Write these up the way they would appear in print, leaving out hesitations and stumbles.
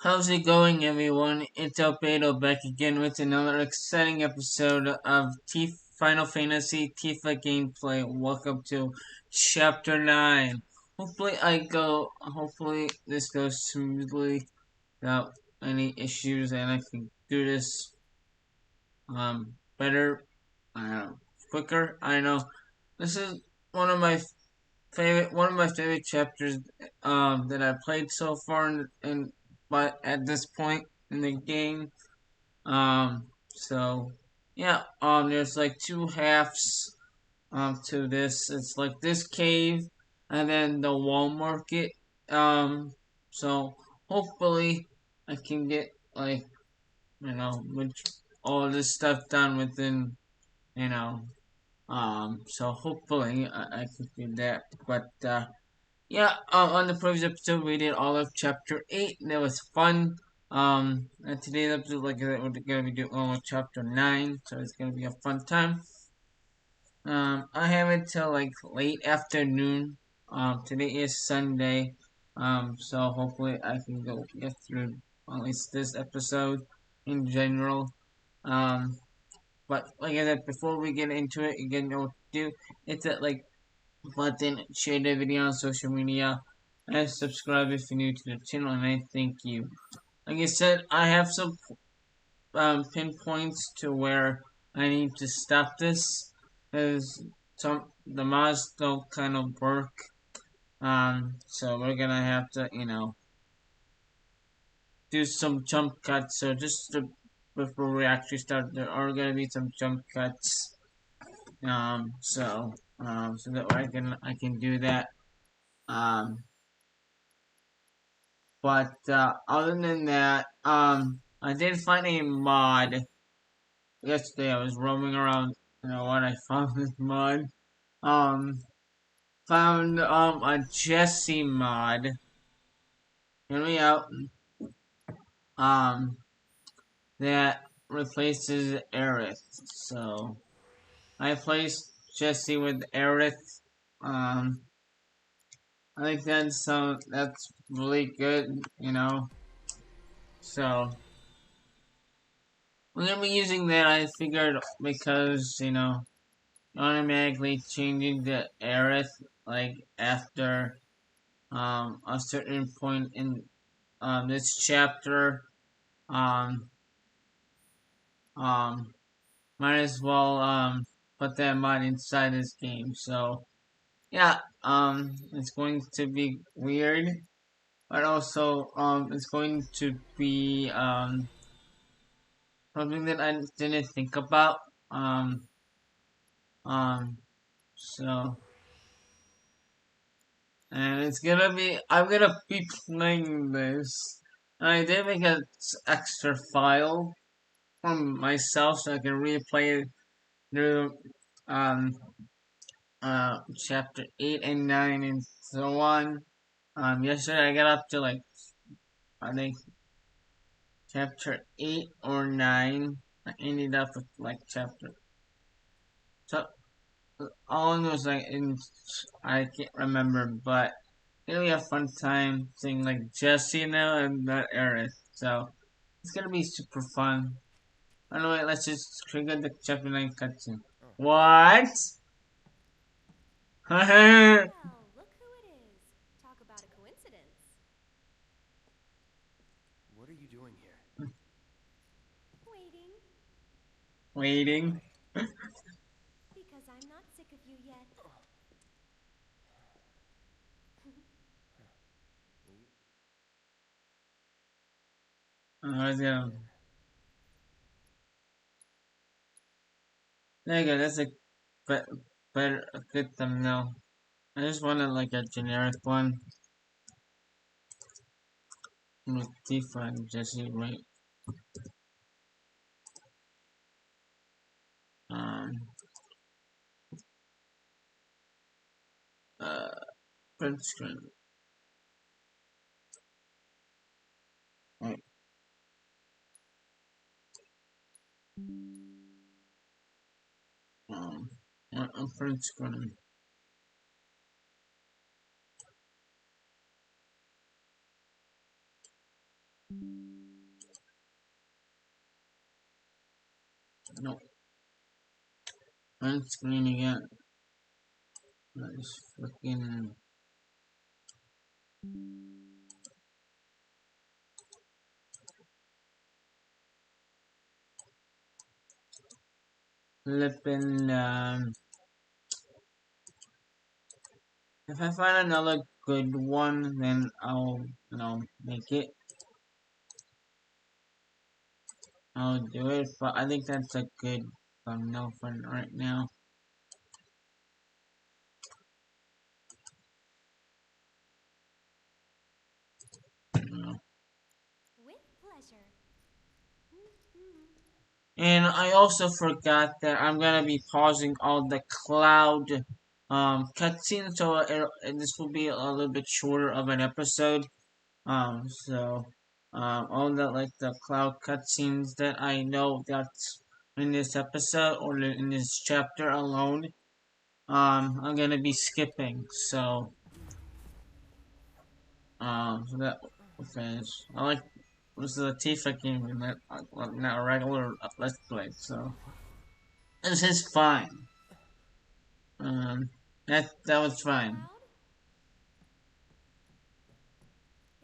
How's it going, everyone? It's Albedo back again with another exciting episode of Final Fantasy Tifa gameplay. Welcome to Chapter 9. Hopefully this goes smoothly without any issues and I can do this, better, quicker. I know. This is one of my favorite chapters that I played so far but at this point in the game. So yeah, there's like two halves to this. It's like this cave and then the wall market. So hopefully I can get like which all this stuff done within you know so hopefully I can do that. But yeah, on the previous episode, we did all of chapter 8, and it was fun. And today's episode, like I said, we're gonna be doing all of chapter 9, so it's gonna be a fun time. I have it till like late afternoon. Today is Sunday, so hopefully I can get through at least this episode in general. Um, but like I said, before we get into it, again, you know what to do. It's at like button, share the video on social media, and subscribe if you're new to the channel, and I thank you. Like I said, I have some pinpoints to where I need to stop this, because the mods don't kind of work. So we're gonna have to, do some jump cuts. So before we actually start, there are gonna be some jump cuts. So that way I can do that. Um, But other than that, I did find a mod yesterday. I was roaming around, what I found this mod. Um, Found a Jesse mod. Hear me out. Um, that replaces Aerith. So I placed Jesse with Aerith. Um, I think that's really good. So we're gonna be using that. I figured because automatically changing the Aerith like after a certain point in this chapter, um um might as well put that mod inside this game. So yeah, it's going to be weird, but also it's going to be something that I didn't think about. um um so and I'm gonna be playing this. I did make an extra file from myself so I can replay it through um chapter 8 and 9 and so on. Yesterday I got up to like I think chapter 8 or 9. I ended up with like chapter, so all in was like I can't remember, but it'll be a fun time seeing like Jesse now and not Aerith. So it's gonna be super fun. Anyway, let's just trigger the chapter 9 cutscene. What? Well, look who it is. Talk about a coincidence. What are you doing here? Waiting, Waiting. because I'm not sick of you yet. Yeah. There you go. That's a better, a good thumbnail. I just wanted like a generic one with Tifa and Jesse, right? Um, uh, print screen. Right. Um, print screen. No, on screen again. Let's freaking flipping. If I find another good one, then I'll, make it. I'll do it. But I think that's a good thumbnail for right now. With pleasure. And I also forgot that I'm gonna be pausing all the cloud cutscenes, so this will be a little bit shorter of an episode. So all the like the cloud cutscenes that I know that's in this episode or in this chapter alone, I'm gonna be skipping. So that will finish. I like this is a Tifa game, and not a regular Let's Play. So this is fine. Um, that was fine. Cloud?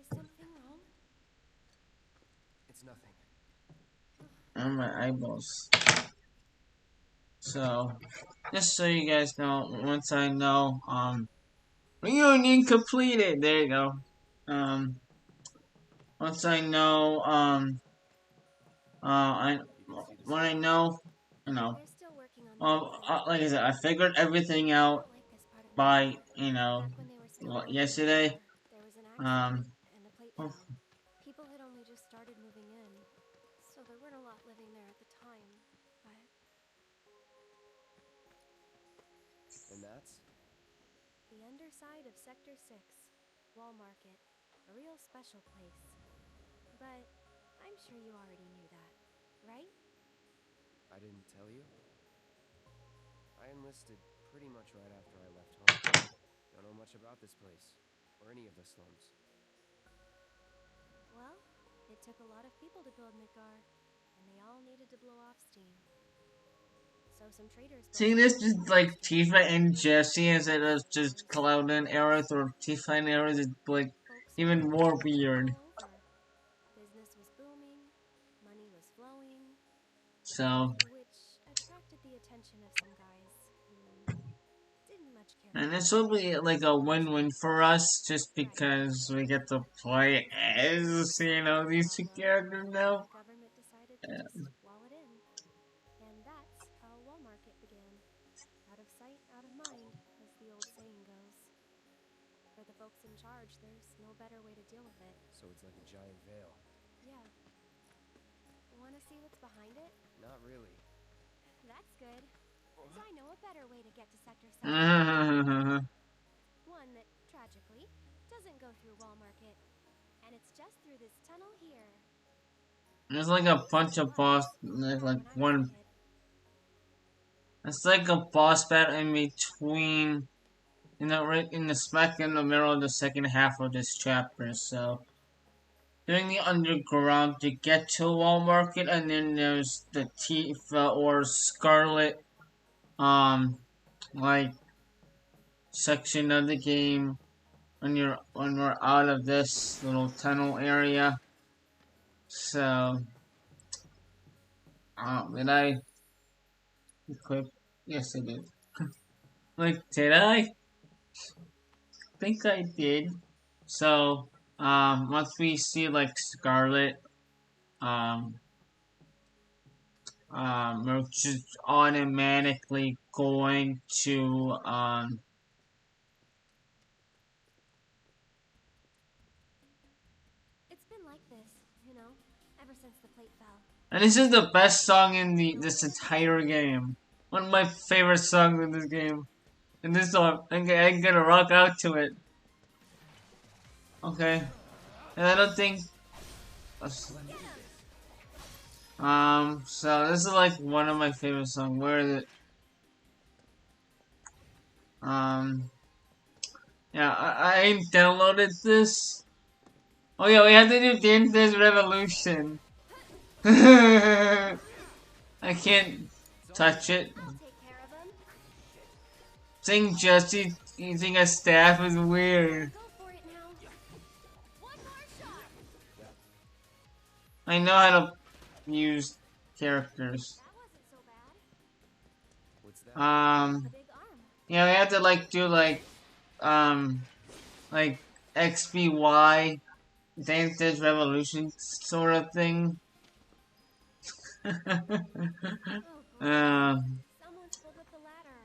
Is something wrong? It's nothing. On my eyeballs. So, just so you guys know, once I know, reunion completed. There you go. Um, once I know, I when I know, you know, They're still working on the details. like I said, I figured everything I out don't like this part of by Midgar. Back when they were still working yesterday. together, there was an accident Um, and the plate oh, fell. People had only just started moving in, so there weren't a lot living there at the time. But And that's? the underside of Sector 6, Wall Market, a real special place. But I'm sure you already knew that, right? I didn't tell you? I enlisted pretty much right after I left home. Don't know much about this place, or any of the slums. Well, it took a lot of people to build Midgar, and they all needed to blow off steam. So some traders built see, this is something called like exchange Tifa and rooms. Jesse instead of It just was Cloud and Aerith or Tifa and Aerith. It's like folks even moving more in from weird. all over. Business was booming, money was flowing, So, which attracted the attention of some guys who didn't much care and for this will business. be like a win-win for us, just Right. because we get to play as these two Problem. characters now. The government decided to just wall it in. And that's how Wall Market began. Out of sight, out of mind, as the old saying goes. For the folks in charge, there's no better way to deal with it. So it's like a giant veil. Yeah. Wanna see what's behind it? Not really. That's good. Cause I know a better way to get to Sector 7. There's One that, tragically, doesn't go through Wall Market. And it's just through this tunnel here. like a bunch of boss, there's like one. It's like a boss battle in between, right in the smack in the middle of the second half of this chapter. So, doing the underground to get to Wall Market, and then there's the Tifa or Scarlet, like section of the game when we're out of this little tunnel area. So, did I equip? Yes, I did. Like, did I? Think I did. So, once we see like Scarlet, um, we're just automatically going to It's been like this, ever since the plate fell. and this is the best song in No this better entire place. game. One of my favorite songs in this game. And this song, I'm gonna rock out to it. Okay, and I don't think. So this is like one of my favorite songs. Where is it? Um, yeah, I downloaded this. Oh yeah, we have to do Dance Dance Revolution. I can't. touch it. I'll take care of him. Seeing Jesse using a staff is weird. Go for it now. One more shot. I know how to use characters. That wasn't so bad. What's that? A big arm. Yeah, we have to like do like XBY Dance Dance Revolution sort of thing. Oh boy. Someone's pulled up the ladder.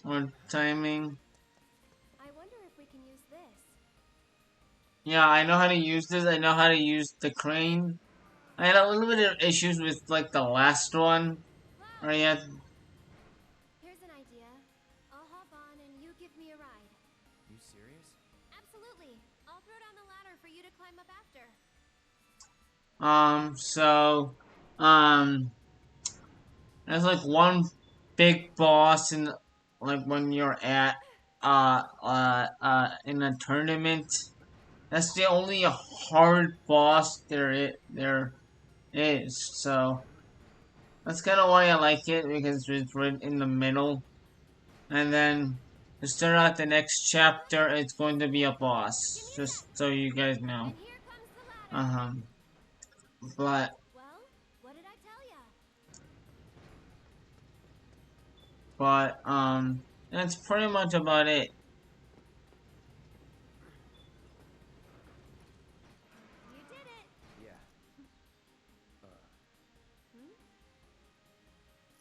Or timing. I wonder if we can use this. Yeah, I know how to use this. I know how to use the crane. I had a little bit of issues with like the last one. Wow. Or yeah, Here's an idea. I'll hop on and you give me a ride. You serious? Absolutely. I'll throw down the ladder for you to climb up after. so, there's like one big boss in like when you're at in a tournament. That's the only hard boss there is. So that's kind of why I like it, because it's right in the middle. And then to start out the next chapter, it's going to be a boss. Just so you guys know. And here comes the ladder. But Well, what did I tell ya? that's pretty much about it. You did it. Yeah.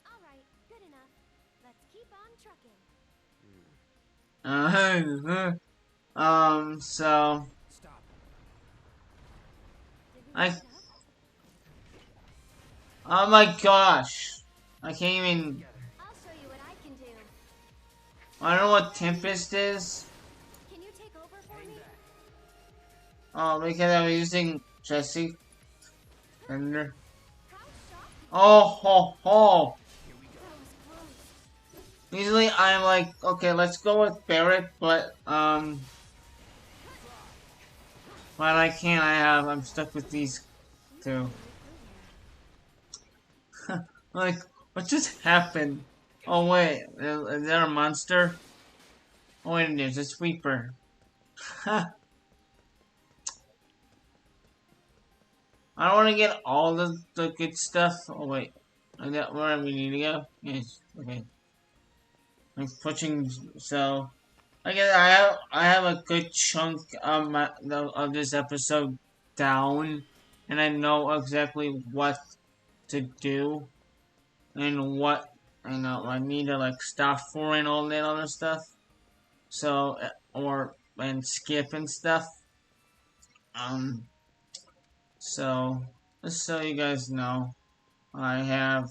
All right, good enough. Let's keep on trucking. So Stop. Did we I mess up? oh my gosh, I can't even. I'll show you what I can do. I don't know what Tempest is. Can you take over for me? Oh, because I'm using Jesse. Thunder. How shocked? Oh ho ho. Here we go. That was close. Usually I'm like, okay, let's go with Barrett, but I can't. I'm stuck with these two. Like, what just happened? Oh wait, is there a monster? Oh wait, there's a sweeper. I don't want to get all the good stuff. Oh wait, is that where we need to go? Yes. Okay. I'm pushing. So I guess I have a good chunk of this episode down, and I know exactly what to do and what I need to like stop for and all that other stuff. So and skip and stuff. So just so you guys know, I have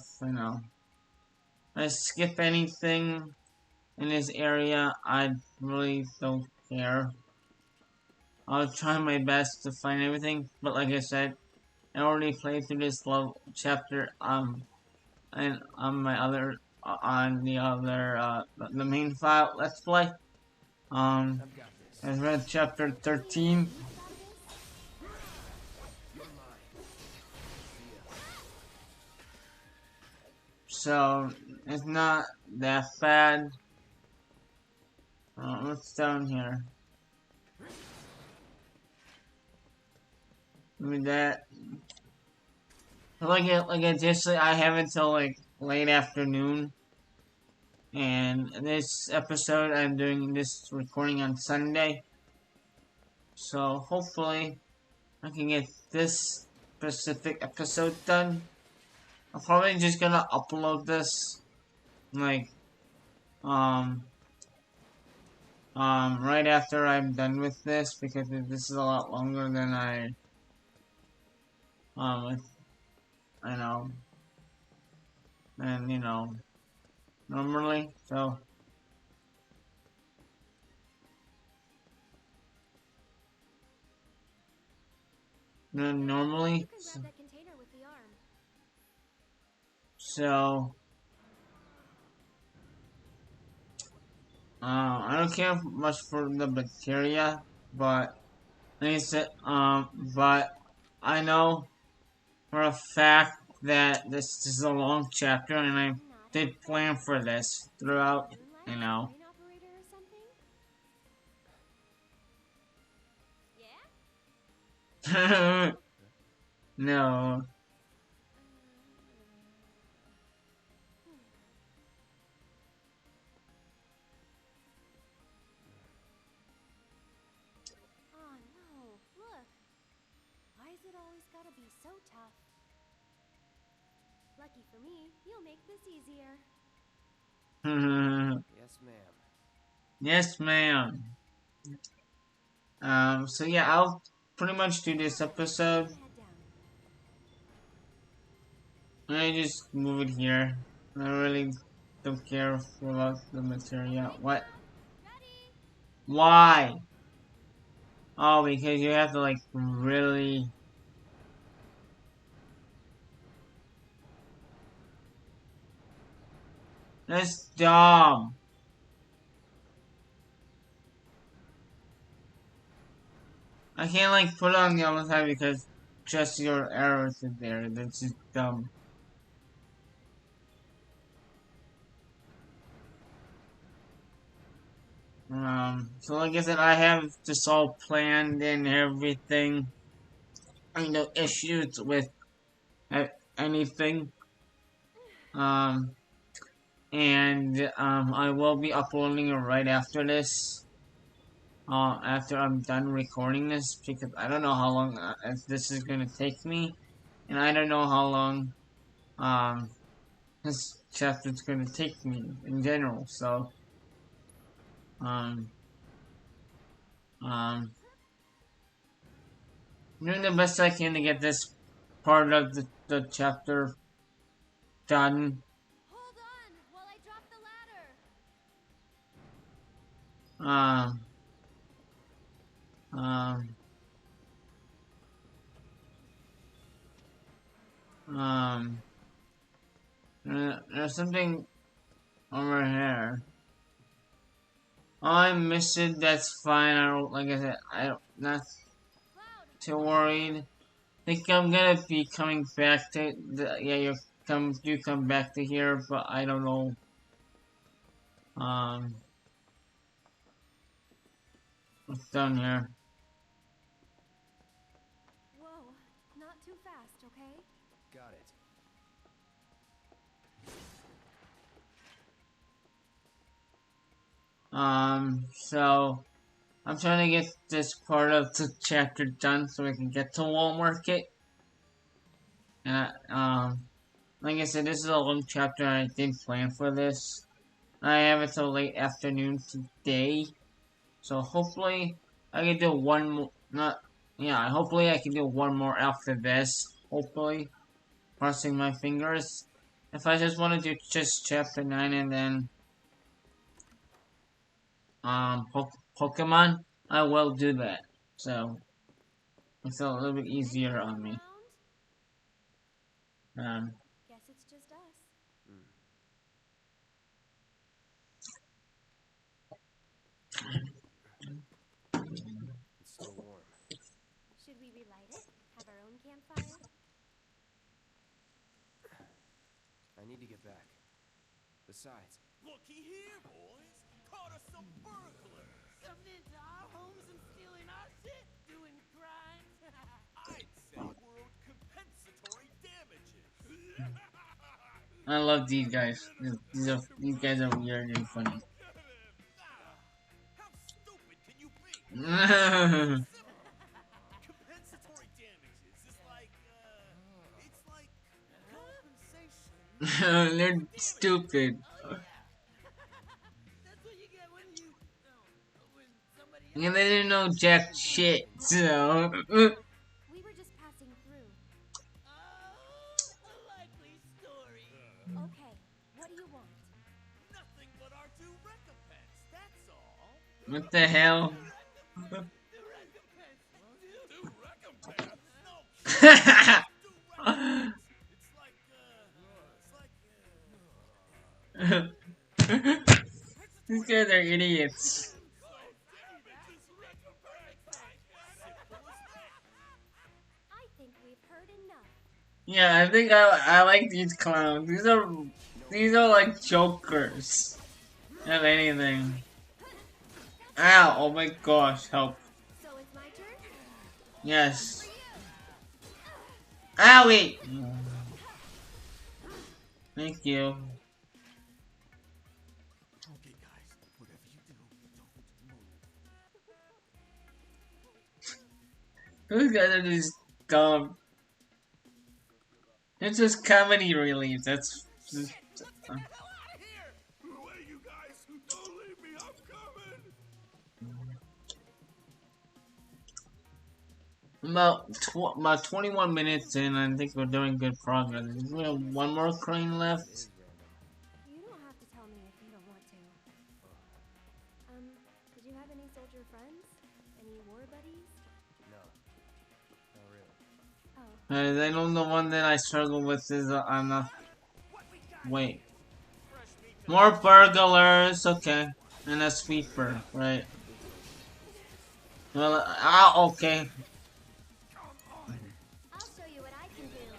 I skip anything in this area, I really don't care. I'll try my best to find everything, but like I said, I already played through this chapter and on my other on the other the main file let's play. I've got this. I read chapter 13. You're mine. So it's not that bad. What's down here? I mean that. Like I just said, I have until like late afternoon. And this episode, I'm doing this recording on Sunday. So hopefully, I can get this specific episode done. I'm probably just gonna upload this, like, right after I'm done with this, because this is a lot longer than I know, and normally, so. Normally, You can grab that container with the arm. so I don't care much for the bacteria, but like I said, but I know for a fact that this is a long chapter, and I did plan for this throughout, you Moonlight, know. crane operator or something? Yeah? No. Oh no, look. Why is it always gotta be so tough? Lucky for me, you'll make this easier. Yes, ma'am. Yes, ma'am. So yeah, I'll pretty much do this episode. Time to head down. I just move it here. I really don't care about the material. Okay, What? Dad. Ready? Why? Oh, because you have to like really. That's dumb. I can't like put it on the other side because just your arrows is there. That's just dumb. So like I said, I have this all planned and everything. No issues with anything. Um, and I will be uploading it right after this. After I'm done recording this, because I don't know how long this is gonna take me, and I don't know how long um this chapter's gonna take me in general. So um um, I'm doing the best I can to get this part of the chapter done. Hold on while I drop the ladder. Um um um. There's something over here. Oh, I missed it. That's fine. I don't like I said. I don't not Cloud, too over here. worried. Think I'm gonna be coming back to yeah, you come back to here, but I don't know um what's down here. Whoa, not too fast, okay? Got it. So I'm trying to get this part of the chapter done so we can get to Wall Market. And like I said, this is a long chapter and I didn't plan for this. I have it till late afternoon today. So hopefully I can do one more not yeah, hopefully I can do one more after this. Hopefully. Crossing my fingers. If I just want to do just chapter 9 and then Pokemon, I will do that. So it's a little bit easier Anyone on me. around? Um Guess it's just us. It's still warm. Should we relight it? Have our own campfire? I need to get back. Besides, Looky here, boys. Caught us some burglars. Coming into our homes and stealing our shit. Doing crimes. I'd say we're owed compensatory damages. I love these guys. These guys are weird and funny. How stupid can you be? They're Compensatory damages is like, it's like compensation. stupid. Oh yeah. That's what you get when you, when somebody else. And they didn't know jack shit, so We were just passing through. Oh, a likely story. Okay, what do you want? Nothing but our due recompense, that's all. what the hell? Due recompense. Due recompense? No shit. Due recompense. These guys are idiots. I think we've heard enough. Yeah, I think I like these clowns. These are you know These are like jokers. Not anything. Ow! Oh my gosh! Help! So it's my turn? One for Yes. you! Owie! Thank you. Okay, guys, whatever you do, don't move. Those guys are just dumb. It's just comedy relief. That's just, Let's get the hell out of here! Wait, you guys! Don't leave me, I'm coming! about 21 minutes in. I think we're doing good progress. We have one more crane That left. is random. You don't have to tell me if you don't want to. Did you have any soldier friends? Any war buddies? No. Not really. Oh, I know the one that I struggle with is I'm not. What we got? Wait. Fresh meat to More the burglars. Okay. And a sweeper. Right. Well, okay. I'll show you what I can do.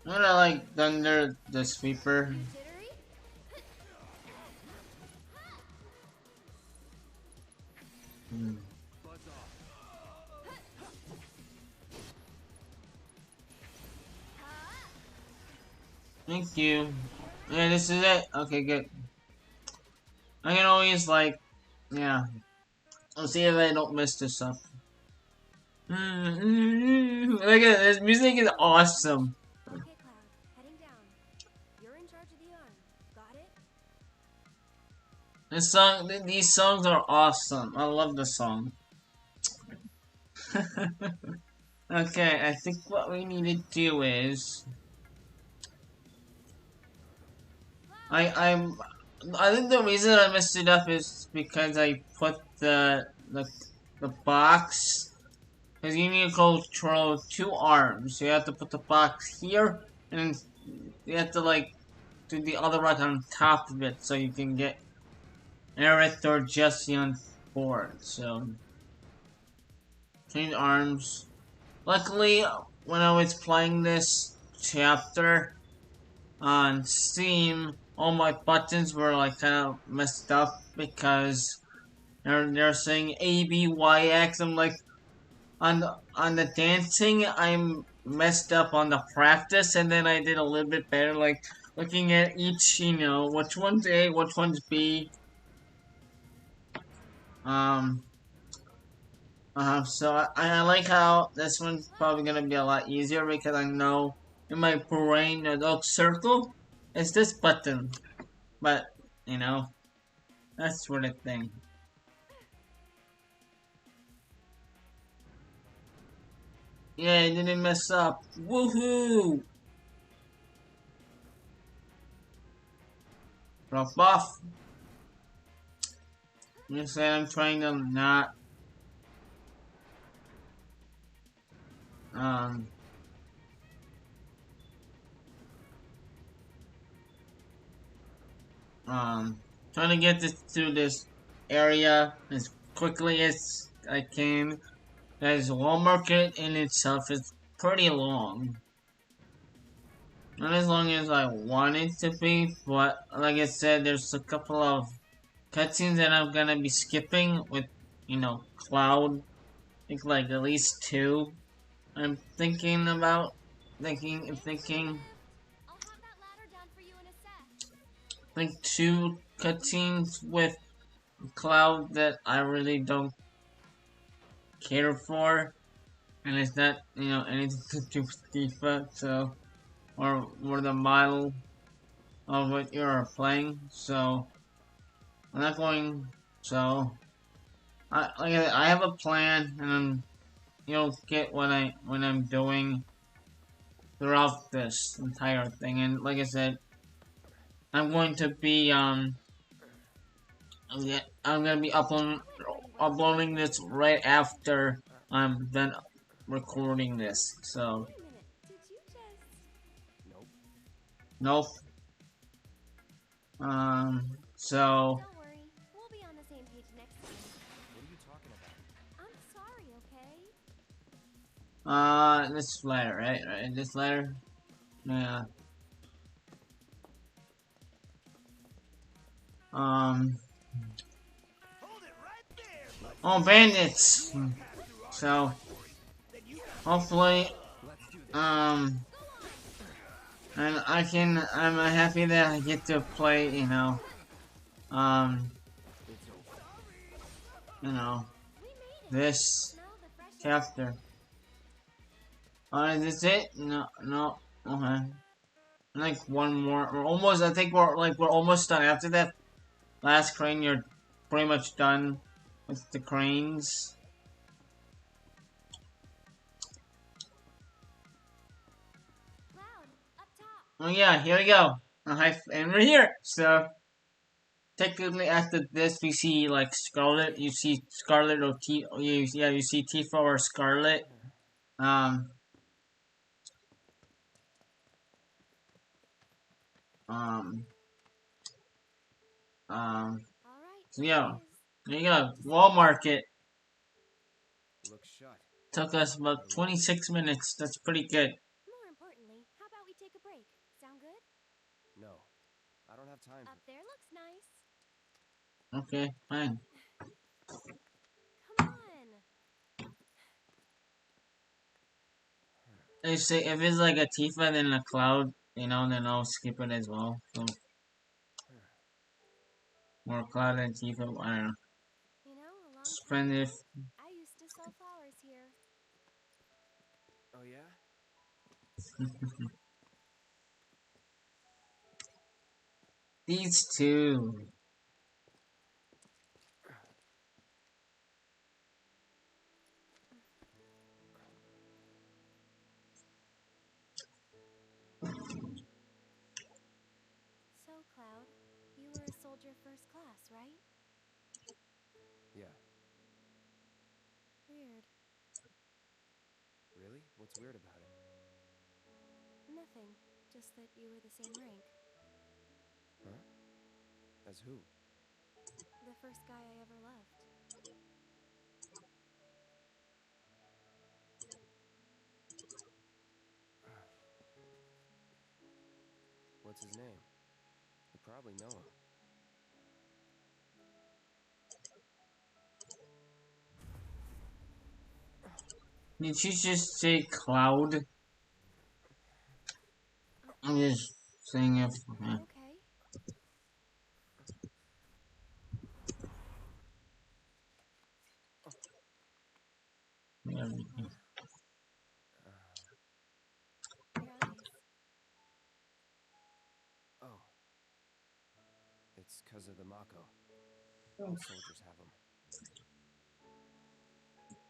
I'm gonna like thunder the sweeper. Jittery? Hmm. buzz off. Thank you. Yeah, this is it. Okay, good. I can always like, yeah. Let's see if I don't mess this up. Look at this music is awesome. Okay, Cloud. Heading down. You're in charge of the arm. Got it? These songs are awesome. I love the song. Okay, I think what we need to do is I think the reason I messed it up is because I put the box, because you need to control two arms. So you have to put the box here, and you have to like do the other rock on top of it, so you can get Aerith or Jesse on board. So change arms. Luckily, when I was playing this chapter on Steam, all my buttons were like kind of messed up because they're saying A B Y X. I'm like on the dancing, I'm messed up on the practice, and then I did a little bit better, like looking at each, which one's A, which one's B. Um. So I like how this one's probably gonna be a lot easier because I know in my brain the little circle is this button, but that sort of thing. Yeah, I didn't mess up. Woohoo! Drop off. You said I'm trying to not um trying to get this through this area as quickly as I can. As Wall Market in itself is pretty long. Not as long as I want it to be, but like I said, there's a couple of cutscenes that I'm gonna be skipping with, Cloud. I think like at least two. I'm thinking about thinking and thinking. I'll have that ladder down for you in a sec. I think two cutscenes with Cloud that I really don't care for, and it's not anything to do with Tifa, so or the model of what you're playing. So I'm not going. So I have a plan, and you'll get what I'm doing throughout this entire thing. And like I said, I'm going to be I'm gonna be uploading this right after I'm done recording this. So Wait a minute. Did you just... Nope. nope. So Don't worry. We'll be on the same page next time. What are you talking about? I'm sorry, okay? this letter, right? This letter, yeah. Um, Hold it right there, buddy. oh, bandits. You want to pass through our So, territory? Then you got hopefully, Let's do this. um, and I'm happy that I get to play, um, It's over. you know, We made it! this Smell the fresh air? chapter. Is this it? No, no, okay. Like one more, we're almost, I think we're almost done. After that last crane, you're pretty much done with the cranes. Cloud, up top! Oh yeah, here we go. And we're here. So technically, after this, we see like Scarlet. You see Scarlet or you see Tifa or Scarlet. Um, um, Alright, so here yeah, it is. there you Off go. to Walmart. Sector It Looks shut. took us about Better lock it. 26 minutes. That's pretty good. 7. More importantly, how about we take a break? Sound good? No. I don't have time Up for... there looks nice. Okay, fine. Come on! They say if it's like a Tifa then a Cloud, then I'll skip it as well. So more Cloud and Tifa. I don't know. You know, a long time Spend ago, if I used to sell flowers here. Oh, yeah? these two. So, Cloud, you were a soldier first class, right? Yeah. Weird. Really? What's weird about it? Nothing. Just that you were the same rank. Huh? As who? The first guy I ever loved. What's his name? You probably know him. Did you just say Cloud? I'm just saying if. Are you okay? Yeah. Your eyes. Oh. It's because of the Mako. All soldiers have them.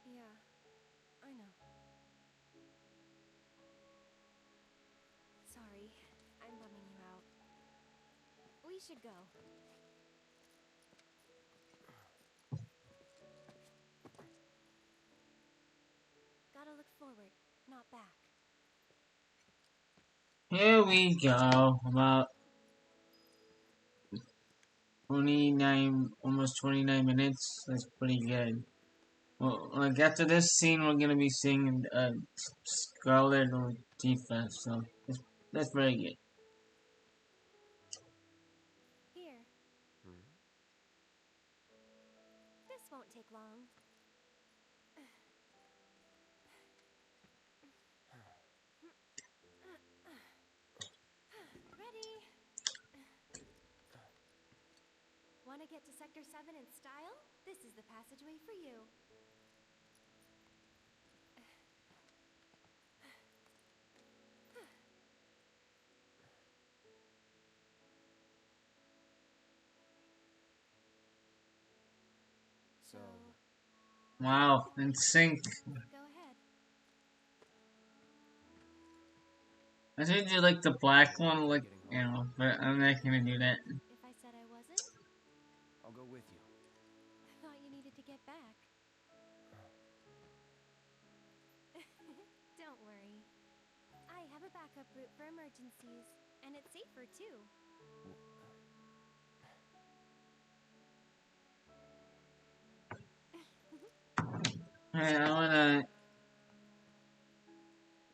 Yeah, I know. Sorry, I'm bumming you out. We should go. Gotta look forward, not back. Here we go. About 29, almost 29 minutes. That's pretty good. Well, like after this scene, we're gonna be seeing Scarlet or Tifa, so that's very good. Here, Hmm? this won't take long. Ready? Want to get to Sector 7 in style? This is the passageway for you. So... Wow, in sync. Go ahead. I should do like the black one, Are you like getting home? but I'm not gonna do that. If I said I wasn't, I'll go with you. thought you needed to get back. Don't worry. I have a backup route for emergencies, and it's safer too. Hey, I wanna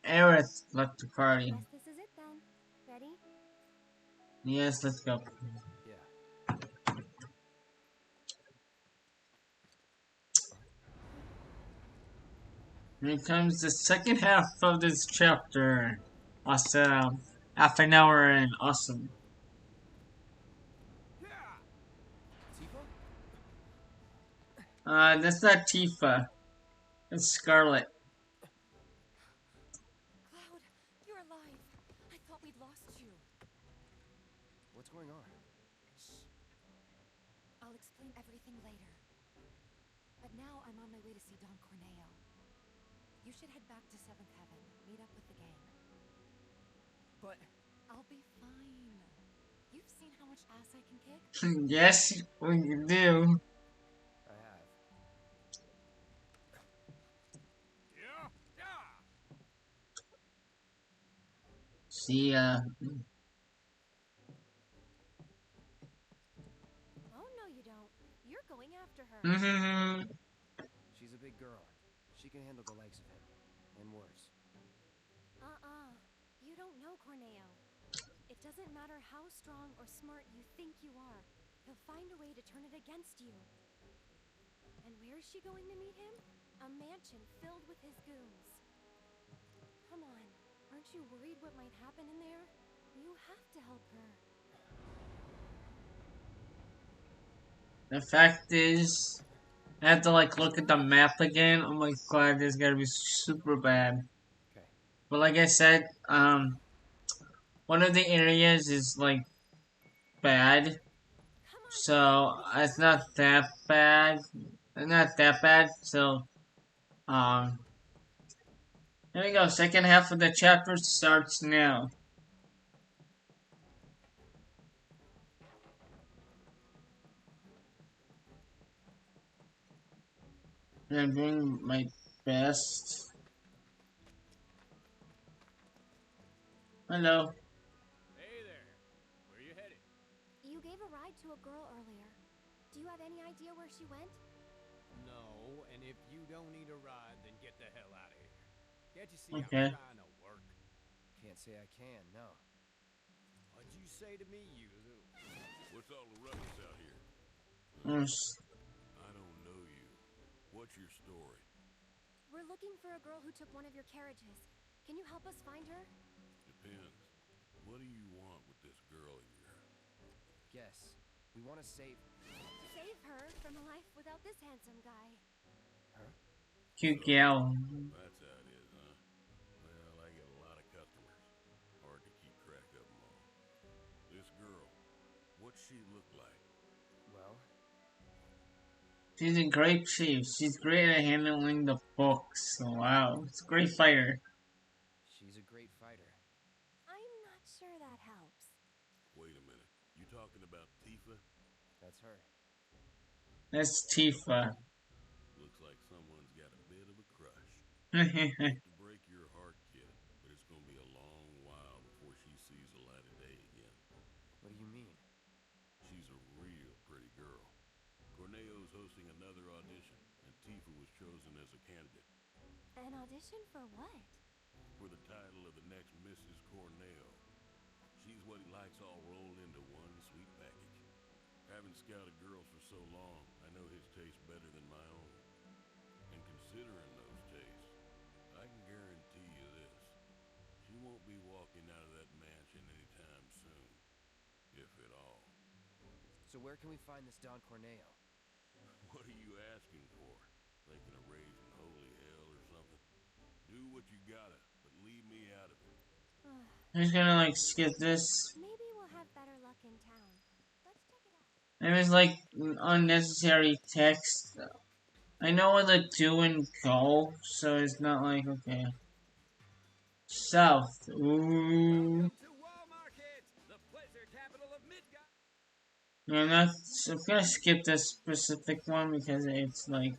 Aerith left the party. Guess this is it then. Ready? Yes, let's go. Yeah. Here comes the second half of this chapter. Awesome. Half an hour and awesome. Yeah. Tifa? That's not Tifa. It's Scarlet. Cloud, you're alive. I thought we'd lost you. What's going on? Shh. I'll explain everything later. But now I'm on my way to see Don Corneo. You should head back to 7th Heaven. Meet up with the gang. But I'll be fine. You've seen how much ass I can kick? Yes, we do. I have. Yeah, yeah. See ya. Oh, no you don't. You're going after her. Mm-hmm. She's a big girl. She can handle the likes of him. And worse. You don't know Corneo. It doesn't matter how strong or smart you think you are. He'll find a way to turn it against you. And where is she going to meet him? A mansion filled with his goons. Come on. Aren't you worried what might happen in there? You have to help her. The fact is, I have to like look at the map again. Oh my god, this is gonna be super bad. Okay. But like I said, one of the areas is like bad, Come on, kid. so You it's sure? not that bad. Not that bad. So, um, here we go. Second half of the chapter starts now. And I'm doing my best. Hello. Hey there. Where you headed? You gave a ride to a girl earlier. Do you have any idea where she went? No, and if you don't need a ride, then get the hell out of here. Can't you see Okay. I'm trying to work? Can't say I can, no. What'd you say to me, you little... What's all the ruckus out here? Yes. I don't know you. What's your story? We're looking for a girl who took one of your carriages. Can you help us find her? Depends. What do you want with this girl of yours? Guess. We want to save... Save her from a life without this handsome guy. Huh? Cute gal. That's how it is, huh? Well, I get a lot of customers. Hard to keep track of them all. This girl, what's she look like? Well... She's a great chief. She's great at handling the books. Wow. It's a great fighter. She's a great fighter. I'm not sure that helps. Wait a minute. You talking about Tifa? That's her. That's Tifa. Looks like someone's got a bit of a crush. Hate to break your heart, kid, but it's gonna be a long while before she sees the light of day again. What do you mean? She's a real pretty girl. Corneo's hosting another audition, and Tifa was chosen as a candidate An audition for what? for the title of the next Mrs. Corneo. She's what he likes all rolled into one sweet package. Having scouted girls for so long, I know his taste better than my own. And considering those tastes, I can guarantee you this. She won't be walking out of that mansion anytime soon. If at all. So where can we find this Don Corneo? What are you asking for? Thinking of raising holy hell or something? Do what you gotta, but leave me out of it. I'm just gonna like skip this. Maybe we'll have better luck in town. Let's check it out. It was like unnecessary text. I know where to do and go, so it's not like, okay. South. Ooh. Welcome to Wall Market, the pleasure capital of Midgard. Yeah, I'm gonna skip this specific one because it's like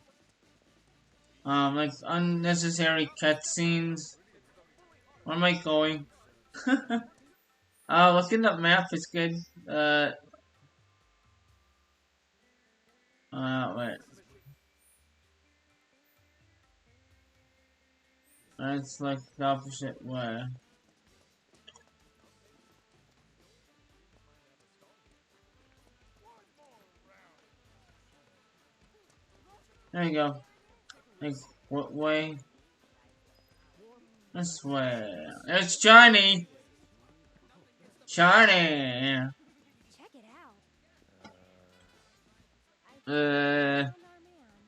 unnecessary cutscenes. Where am I going? Looking at map is good. Wait. It's like the opposite way. There you go. Like, what way? This way. It's Johnny! Johnny! Check it out. I think Uh, we found our man,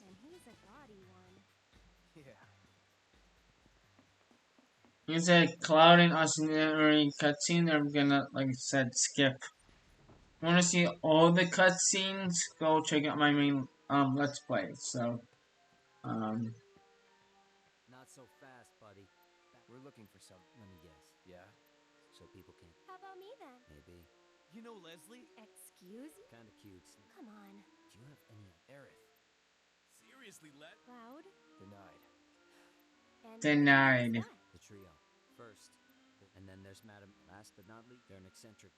and he's a gaudy one. Yeah. he's a clouding auxiliary cutscene. I'm gonna, like I said, skip. Want to see all the cutscenes? Go check out my main Let's Play. So, um, Not so fast, buddy. We're looking for some. Let me guess. Yeah? So people can How about me then? maybe You know Leslie? Excuse me? kind of cute. Come on. Do you have any Aerith. Seriously, Cloud? Denied. And Denied. who's that? the trio first, and then there's Madam. Last but not least, they're an eccentric.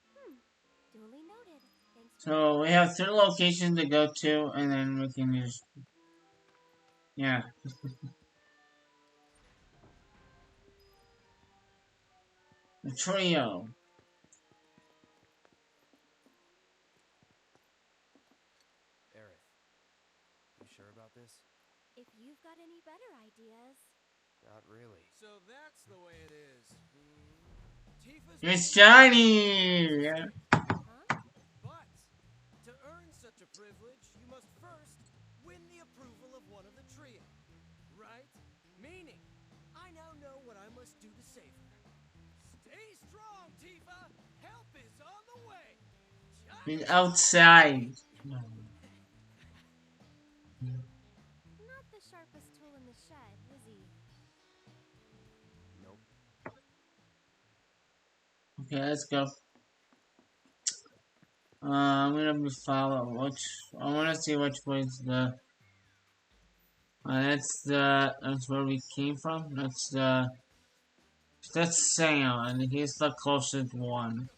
Duly noted. Thanks for so we have 3 locations to go to, and then we can just, yeah. The trio. Aerith. You sure about this? If you've got any better ideas. Not really. So that's the way it is. Tifa's It's Johnny! Huh? But to earn such a privilege, you must first win the approval of one of the trio. Right? Meaning, I now know what I must do to save her. Stay strong, Tifa! Help is on the way! He's outside. Not the sharpest tool in the shed, is he? Nope. Okay, let's go. I'm gonna be follow. I wanna see which way's the. That's where we came from. That's Sam, and he's the closest one.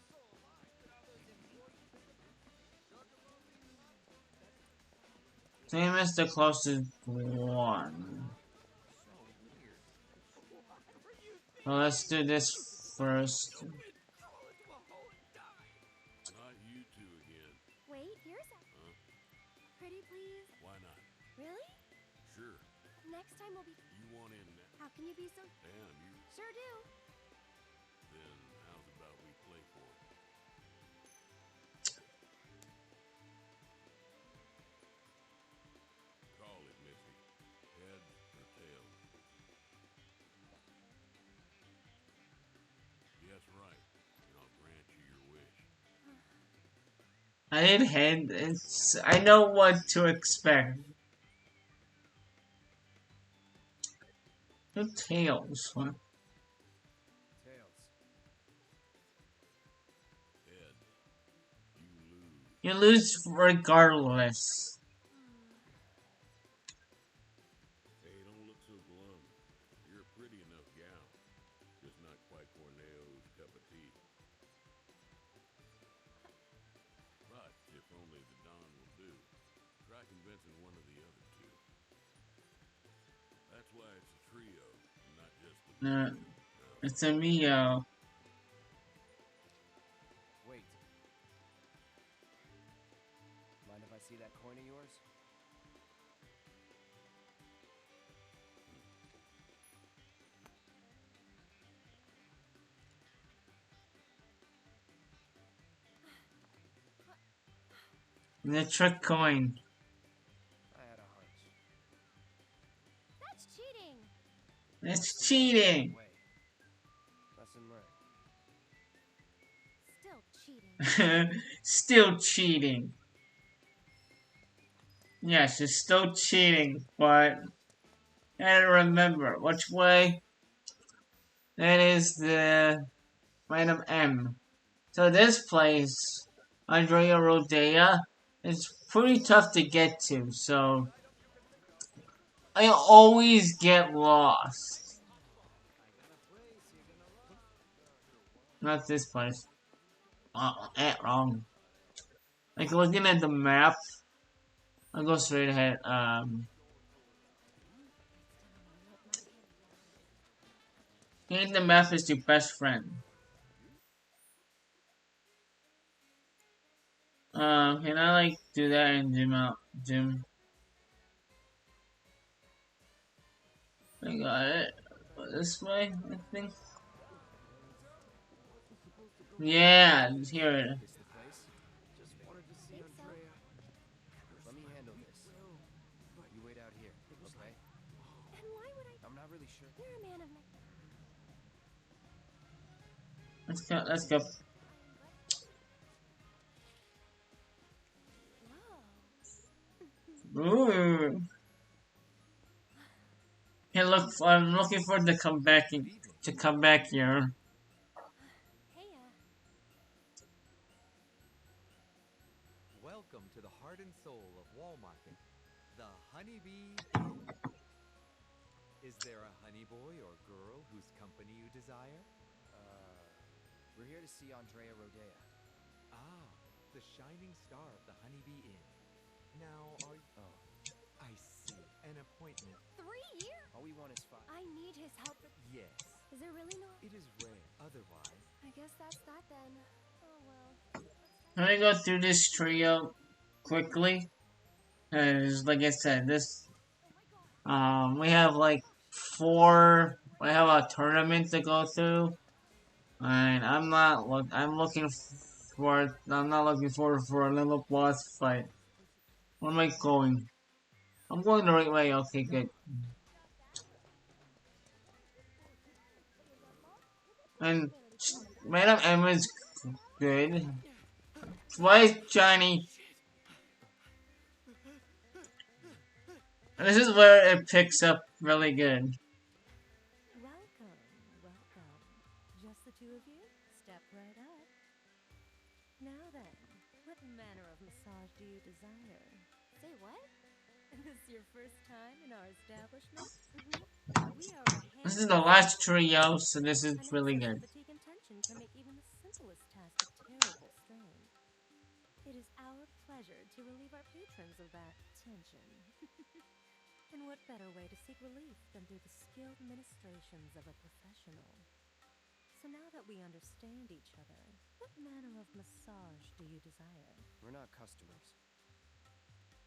Sam is the closest one. So let's do this first. Not you two again. Wait, here's a. Pretty please? Why not? Really? Sure. Next time we'll be. You want in now? How can you be so. Damn, you. Sure do. Then how's about we play for it? Call it, Missy. Heads or tails? Yes, right. And I'll grant you your wish. I didn't hand. I know what to expect. The tails. Huh? Tails. Heads. You lose. You lose regardless. Hey, don't look so glum. You're a pretty enough gal. Just not quite Corneo's cup of tea. But if only the Don will do, try convincing one of the other two. That's why it's a trio, and not just the No, No. it's a Mio. Wait. Mind if I see that coin of yours? The trick coin. I had a hunch. That's cheating! It's cheating. Wait. Lesson learned. Still cheating. Still cheating. Yes, it's still cheating, but gotta remember which way. That is the random M. So this place, Andrea Rodea, is pretty tough to get to, so I always get lost. Not this place. Wrong. Like looking at the map, I'll go straight ahead. I think the map is your best friend. Can I like do that and zoom out? Zoom. I got it. This way, I think. Yeah, here. This the place? Just wanted to see Think so. Andrea. Let me handle this. You wait out here, okay? And why would I? I'm not really sure. You're a man of my. Let's go. Let's go. I am but. Whoa. Ooh. Hey, look! I'm looking for the Good evening. to come back here. Hey, Welcome to the heart and soul of Wall Market, the Honeybee Inn. Is there a honey boy or girl whose company you desire? We're here to see Andrea Rodea. Ah, the shining star of the Honeybee Inn. Now, Oh, I see. An appointment. 3 years? all we want is 5. I need his help. Yes, Is there really no? it is rare. Otherwise, I guess that's that then. Oh well. Let me go through this trio quickly. Cause, like I said, this we have like 4. We have a tournament to go through, and I'm looking for. I'm not looking forward for a little boss fight. Where am I going? I'm going the right way. Okay, good. And Madam Emma's good. Why is Johnny? This is where it picks up really good. Welcome, welcome. Just the two of you? Step right up. Now then, what manner of massage do you desire? Say what? Is this your first time in our establishment? We are a This is the last trio, so this is an really excess good. of fatigue and tension can make even the simplest task a terrible strain. It is our pleasure to relieve our patrons of that tension. And what better way to seek relief than through the skilled ministrations of a professional? So now that we understand each other, what manner of massage do you desire? We're not customers.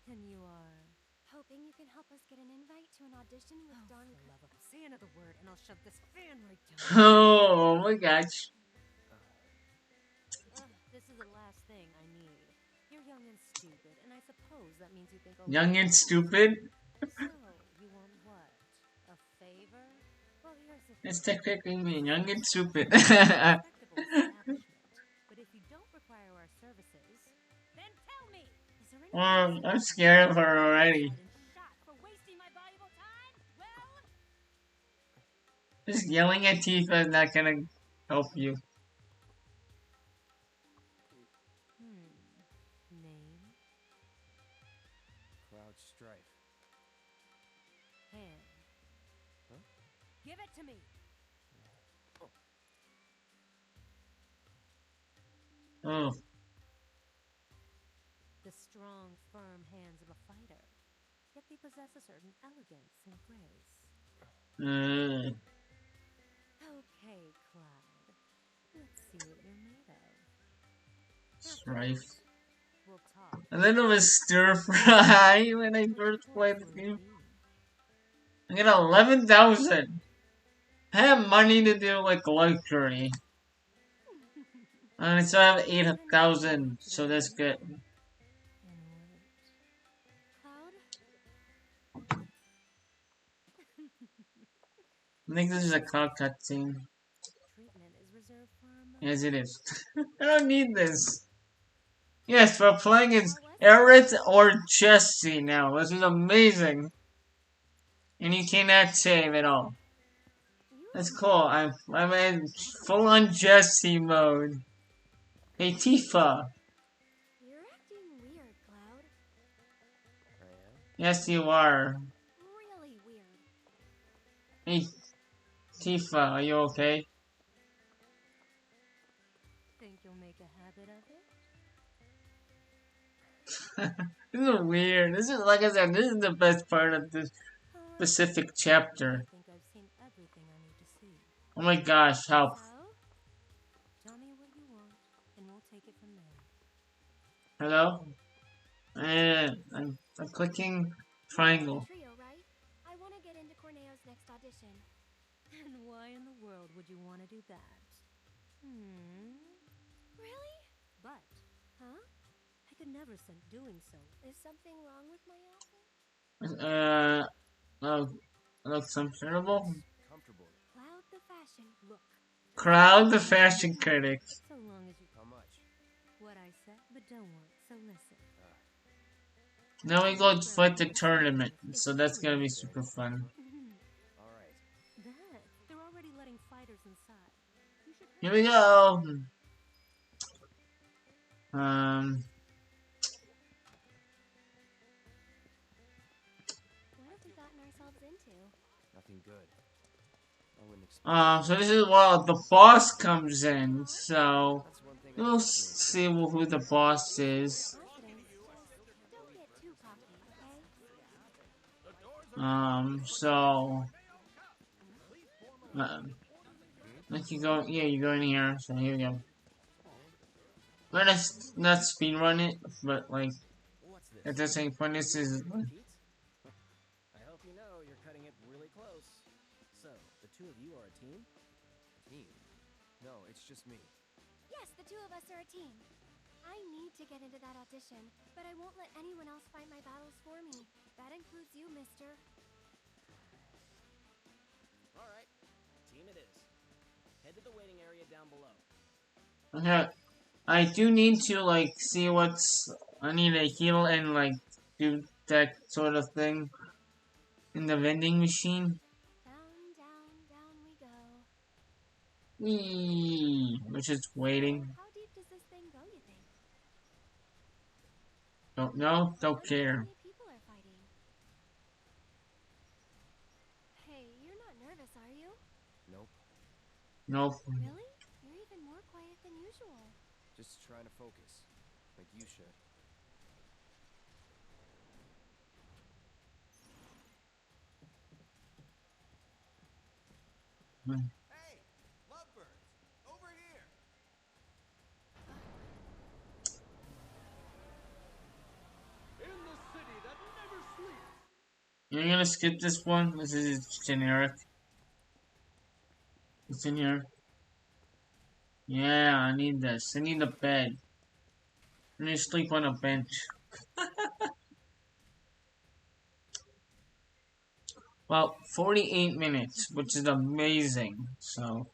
Then you are... Hoping you can help us get an invite to an audition with Don. For love of... Say another word and I'll shove this fan right down. Oh my gosh. This is the last thing I need. You're young and stupid, and I suppose that means you think... Young and stupid? So, you want what? A favor? Well, here's the It's thing. technically me, young and stupid. Respectable establishment. But if you don't require our services, then tell me! Is there any Well, reason I'm scared of her already. shot for wasting my valuable time? Well, Just yelling at Tifa is not gonna help you. Name, Cloud Strife. hand. Huh? Give it to me! Oh. The strong, firm hands of a fighter. Yet they possess a certain elegance and grace. Okay, Cloud. Let's see what you're made of. Strife. We'll talk. A little bit stir fry when I first played the game. I get 11,000. I have money to do like luxury. And so I have 8,000, so that's good. Cloud? I think this is a Cloud cutscene. Treatment is reserved for our most... Yes, it is. I don't need this. Yes, we're playing as Aerith or Jesse now. This is amazing. And you cannot save at all. That's cool. I'm in full-on Jesse mode. Hey, Tifa. You're acting weird, Cloud. I am? Yes, you are. Really weird. Hey, Tifa, are you okay? Think you'll make a habit of it? This is weird. This is, like I said, this is the best part of this specific chapter. I think I've seen everything I need to see. Oh my gosh, how... So, tell me what you want, and we'll take it from there. Hello? I'm clicking triangle. Trio, right? I want to get into Corneo's next audition. And why in the world would you want to do that? Hmm. Really? But Huh? I could never sent doing so. Is something wrong with my outfit? Look, looks comfortable. Comfortable. Cloud the fashion. Look, Crowd the fashion critic. so long as you How much? what I said, but don't worry. So listen. Now we go fight the tournament, so that's gonna be super fun. All right. That they're already letting fighters inside. You should Here we go. Um. What have we gotten ourselves into? Nothing good. I wouldn't expect. So this is while the boss comes in. So That's one thing I we'll definitely see who the boss is. Confidence. Just don't get too cocky, okay? So. Like you go, yeah, you go in here. So here we go. We're gonna not speed run it, but like What's this? at the same point, this is. Pete? I hope you know you're cutting it really close. So, the two of you are a team? Team? No, it's just me. Yes, the two of us are a team. I need to get into that audition, but I won't let anyone else fight my battles for me. That includes you, mister. All right, team it is. Head to the waiting area down below. Okay, I do need to like see what's. I need to heal and like do that sort of thing in the vending machine. Down, down, down we go. Whee! Which is waiting. How deep does this thing go, you think? Don't know. Don't Look at care. how many people are fighting. Hey, you're not nervous, are you? Nope. Nope. Really? You're even more quiet than usual. Just trying to focus. Like you should. Hey, lovebirds, over here. In the city that never sleeps. You're gonna skip this one. This is generic. It's in here. Yeah, I need this. I need a bed. I need to sleep on a bench. Well, 48 minutes, which is amazing. So,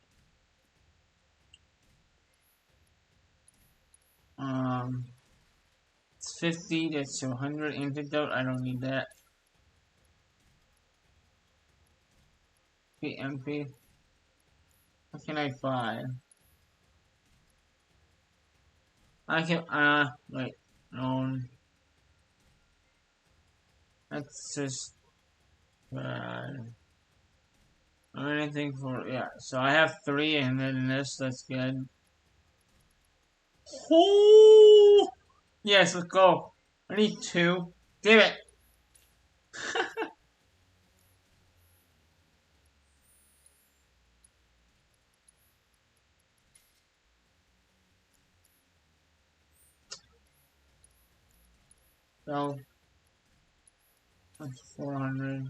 50, that's 100 antidote. I don't need that. PMP. What can I buy? I can, wait. No. That's just, or anything for, yeah. So I have 3 and then this, that's good. Oh! Yes, let's go. I need 2. Damn it! So, that's 400.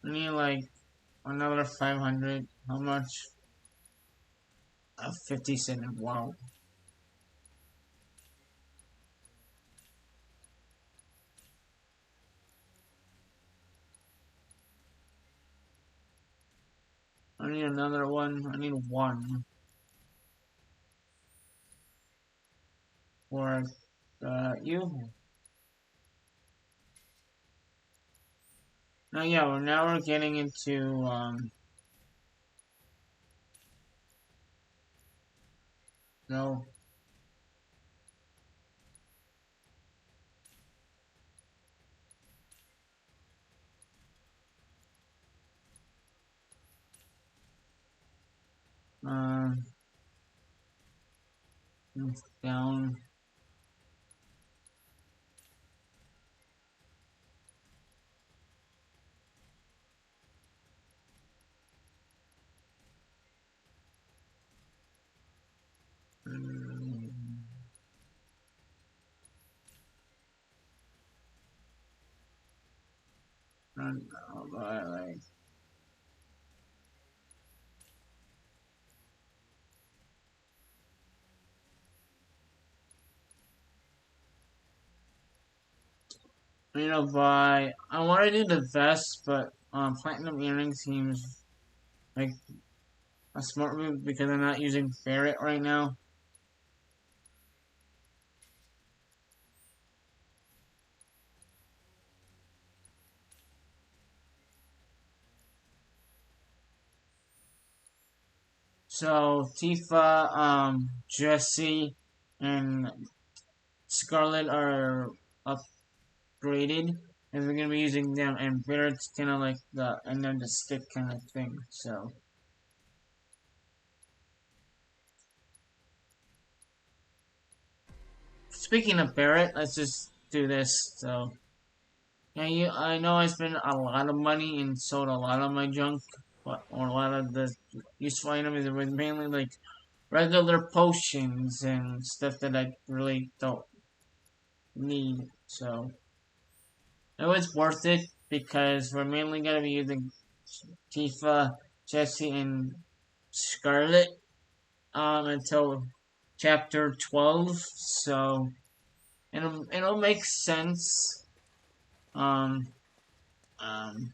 I need like another 500. How much? 50 cents. Wow. I need another one. I need 1 for you. Now, yeah, now we're getting into no. Um, down. don't know, but like, but I want to do the vest, but platinum earrings seems like a smart move because I'm not using ferret right now. So Tifa, Jesse, and Scarlet are upgraded, and we're gonna be using them. And Barrett's kind of like the end of the stick kind of thing. So speaking of Barrett, let's just do this. So yeah, I know I spent a lot of money and sold a lot of my junk, or a lot of the useful items. It was mainly like regular potions and stuff that I really don't need. So it was worth it because we're mainly gonna be using Tifa, Jesse, and Scarlet until chapter 12. So it'll make sense. Um um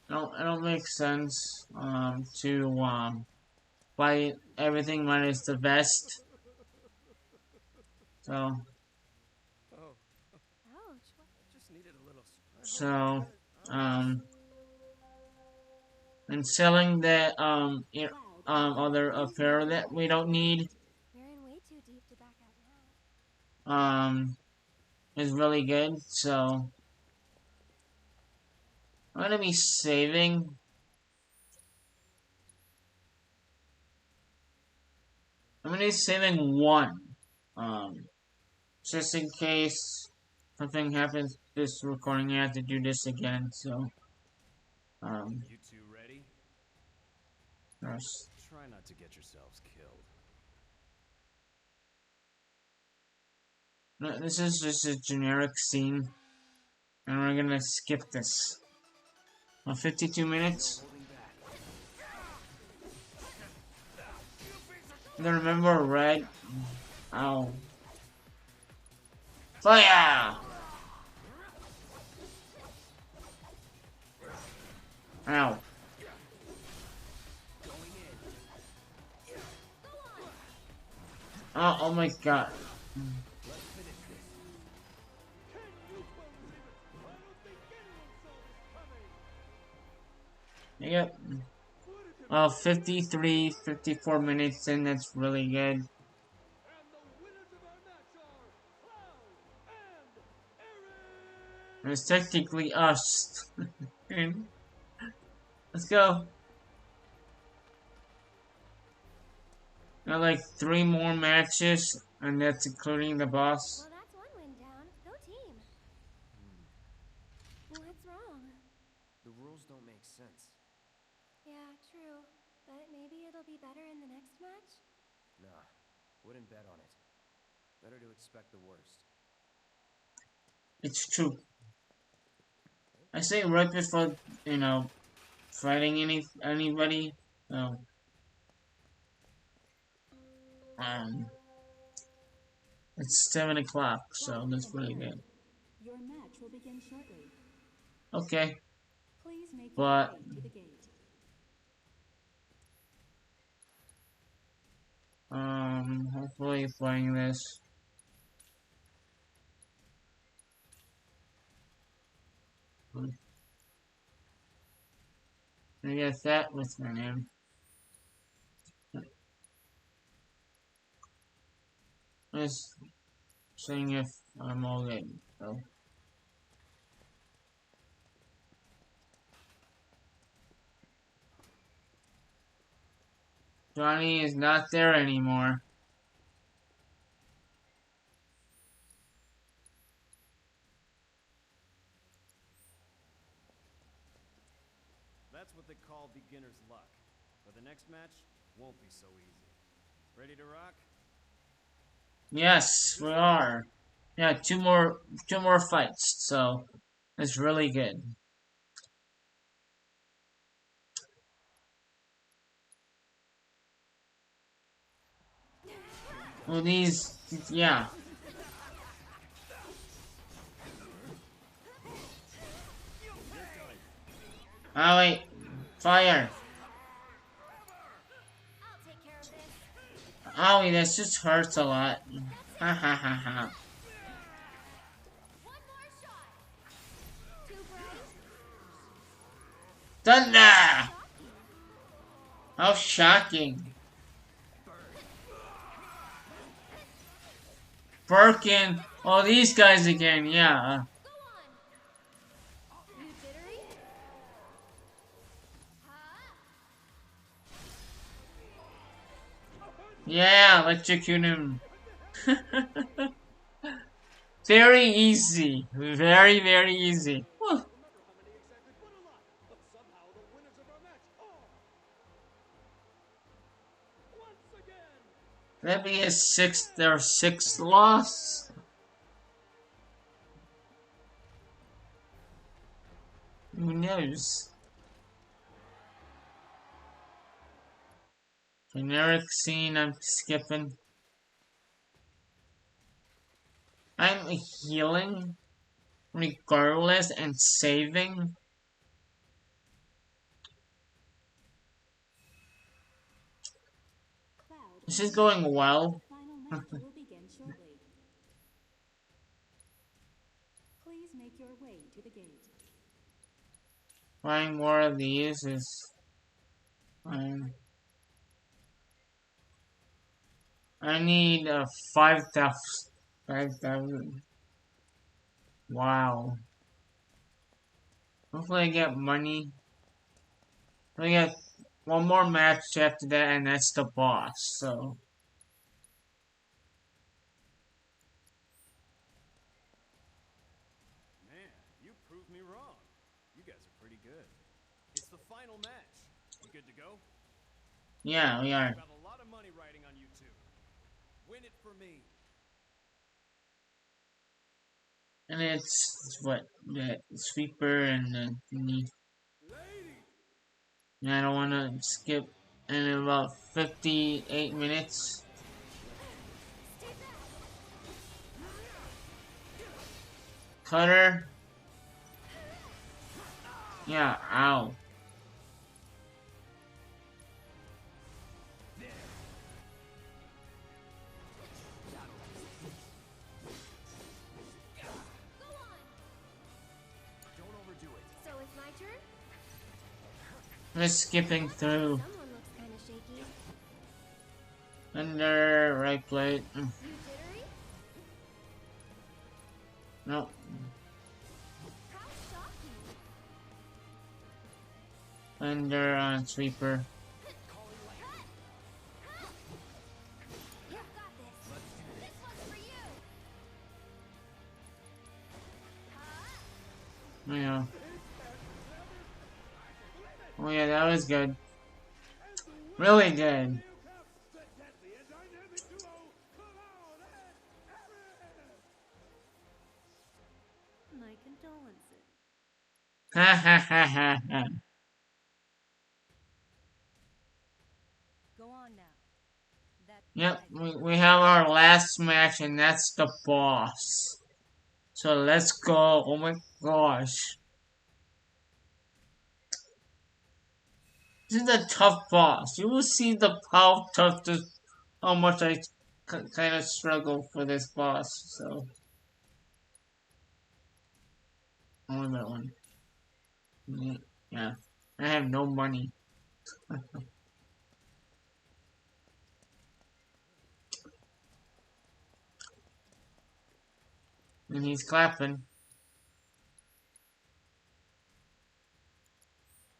it'll make sense to buy everything minus the vest. So Oh, Ouch. What? I just needed a little. I hope that's so better. um and selling the other apparel that we don't need We're in way too deep to back out now. um is really good. So I'm gonna be saving. I'm gonna be saving one. Um, just in case something happens this recording, I have to do this again. So um, You two ready? there's- Try not to get yourselves killed. no, this is just a generic scene, and we're gonna skip this. 52 No minutes. holding back. And then remember red. Ow. Fire! Ow. Oh my god. Yep. 53, 54 minutes in, that's really good. It's technically us. Let's go. Got like 3 more matches, and that's including the boss. Well, that's one win down. Go team. What's wrong? The rules don't make sense. Yeah, true. But maybe it'll be better in the next match? Nah, wouldn't bet on it. Better to expect the worst. It's true. I say right before, fighting anybody. So, um, it's 7 o'clock, so that's really good. Your match will begin shortly. Okay, Please make your but way to the gate. hopefully playing this. I guess that was my name. Just seeing if I'm all good. So. Johnny is not there anymore. That's what they call beginner's luck. But the next match won't be so easy. Ready to rock? Yes, we are. Yeah, two more fights. So It's really good. Well, these, yeah. Oh wait, fire. I'll take care of this. Oh wait, this just hurts a lot. Ha ha ha ha. One more shot. Too bright. Thunder! Shocking. How shocking. Birkin. Oh, these guys again, yeah. Go on. You jittery? Yeah, electrocute him. Very easy. Very, very easy. Whew. Remember how many exactly put a lot, but somehow the winners of our match are once again. That'd be their sixth loss. Who knows? Generic scene I'm skipping. I'm healing regardless and saving. This is going well. Final match will begin shortly. Please make your way to the gate. Buying more of these is I need 5,000. 5,000. Wow. Hopefully I get money. I get one more match after that, and that's the boss. So Man, you proved me wrong. You guys are pretty good. It's the final match. You good to go? yeah, we are. Got a lot of money riding on you two. Win it for me. And it's what the sweeper and the thingy. And I don't want to skip in about 58 minutes. Cutter. Yeah, ow. Don't overdo it. So it's my turn? I'm just skipping through. Someone looks kind of shaky. Under right plate. You jittery? No. How shocking. Under sweeper. You've got this. This one's for you. Yeah. Oh yeah, that was good. Really good. My condolences. Ha ha ha ha ha. Go on now. That Yep, title we have our last match, and that's the boss. So let's go. Oh my gosh. This is a tough boss. You will see how tough this, how much I kind of struggle for this boss. So, I want that one. Yeah, I have no money. And he's clapping.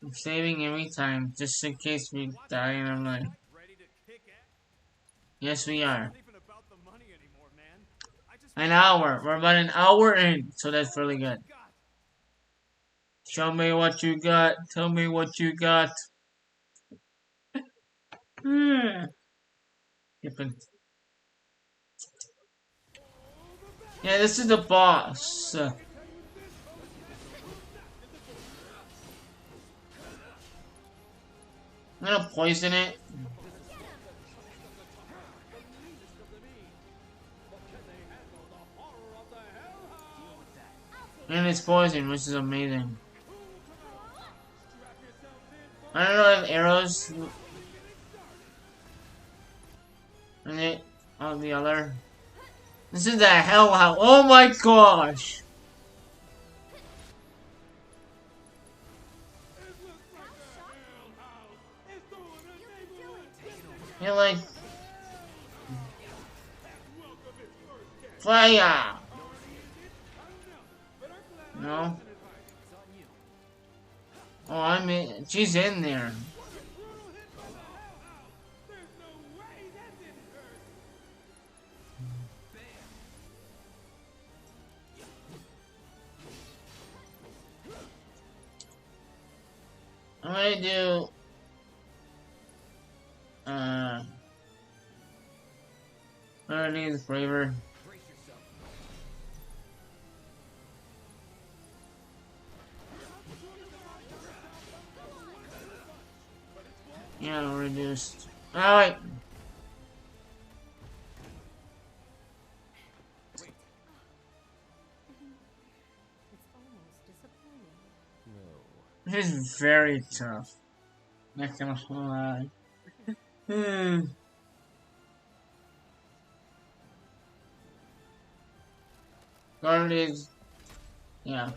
I'm saving every time, just in case we die, and I'm like, Ready to kick ass? yes, we are. Not even about the money anymore, man. I just An hour. We're about an hour in, so that's really good. got. Show me what you got. Tell me what you got. Skipping. Yeah, this is the boss. I'm gonna poison it. And it's poison, which is amazing. I don't know if arrows and it on the other. This is the hell house. Oh my gosh! You're like fire. No. Oh, I mean, she's in there. I'm gonna do. I'm gonna need the flavor. Yeah, reduced. Alright. It's almost disappointing. No. This is very tough. Not gonna lie. Guardians. Yeah.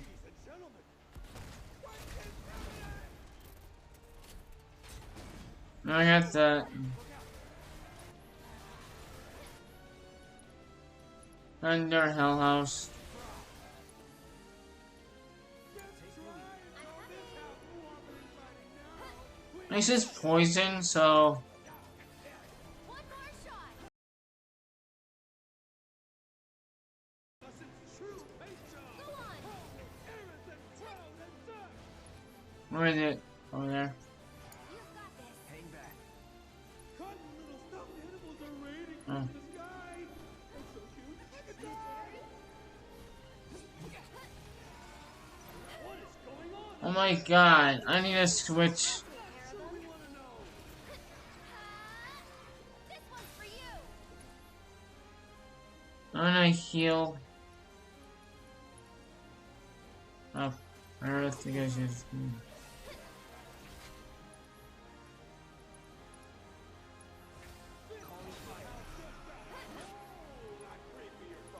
I got that. Thunder Hell House. This is poison, so. Where is it? Over there. Hang back. Oh. Oh my god, I need to switch. I'm gonna heal. Oh, Earth, you guys just.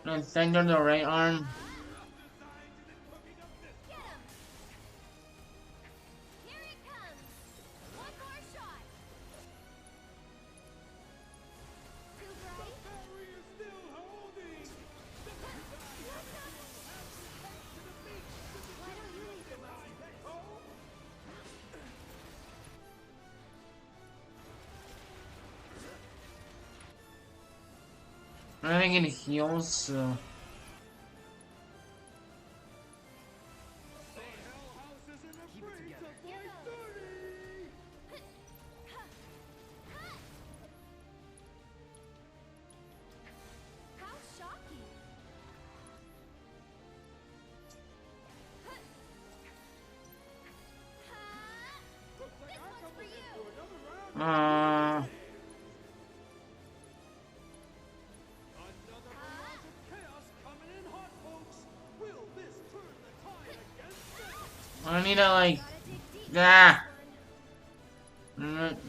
And thunder the right arm. I think it heals, so. Uh, I need to like, ah,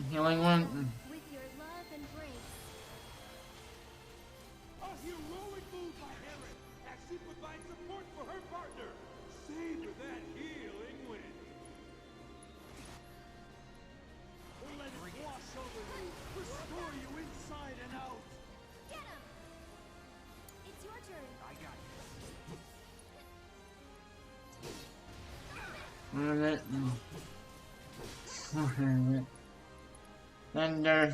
healing one. With your love and grace. A heroic move by Helen as she provides support for her partner. Savor that healing wind. Let it wash over you, restore you inside and out. Get him! It's your turn. I got Where is it? Where is it? Thunder.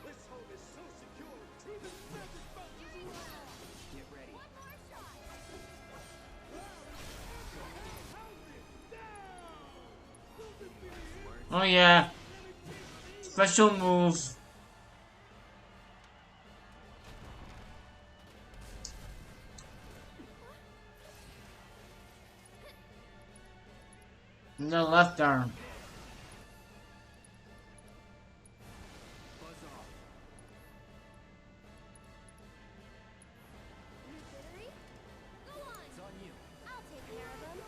This home is so secure, even magic bounces around. Get ready. Oh yeah. Special move. The left arm. Buzz off. Need jittery? Go on! It's on you. I'll take care of him.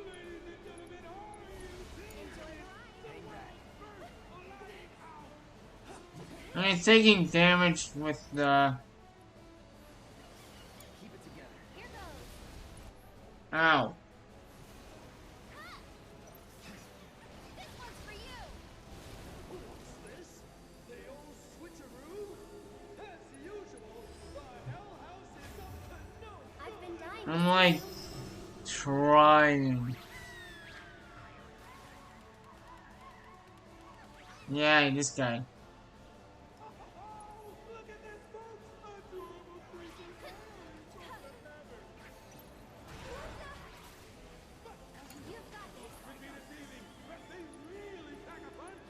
Ladies and gentlemen, are you Enjoy the ride. Hang back. I mean, taking damage with the. Keep it together. Here goes. Ow. This one's for you. What's this? The old switcheroo? As usual, the Hell House is up to no I've been dying. I'm like trying. Yeah, this guy. Look at this, folks! Adorable creatures! You've got this. Could be deceiving, but they really pack a punch!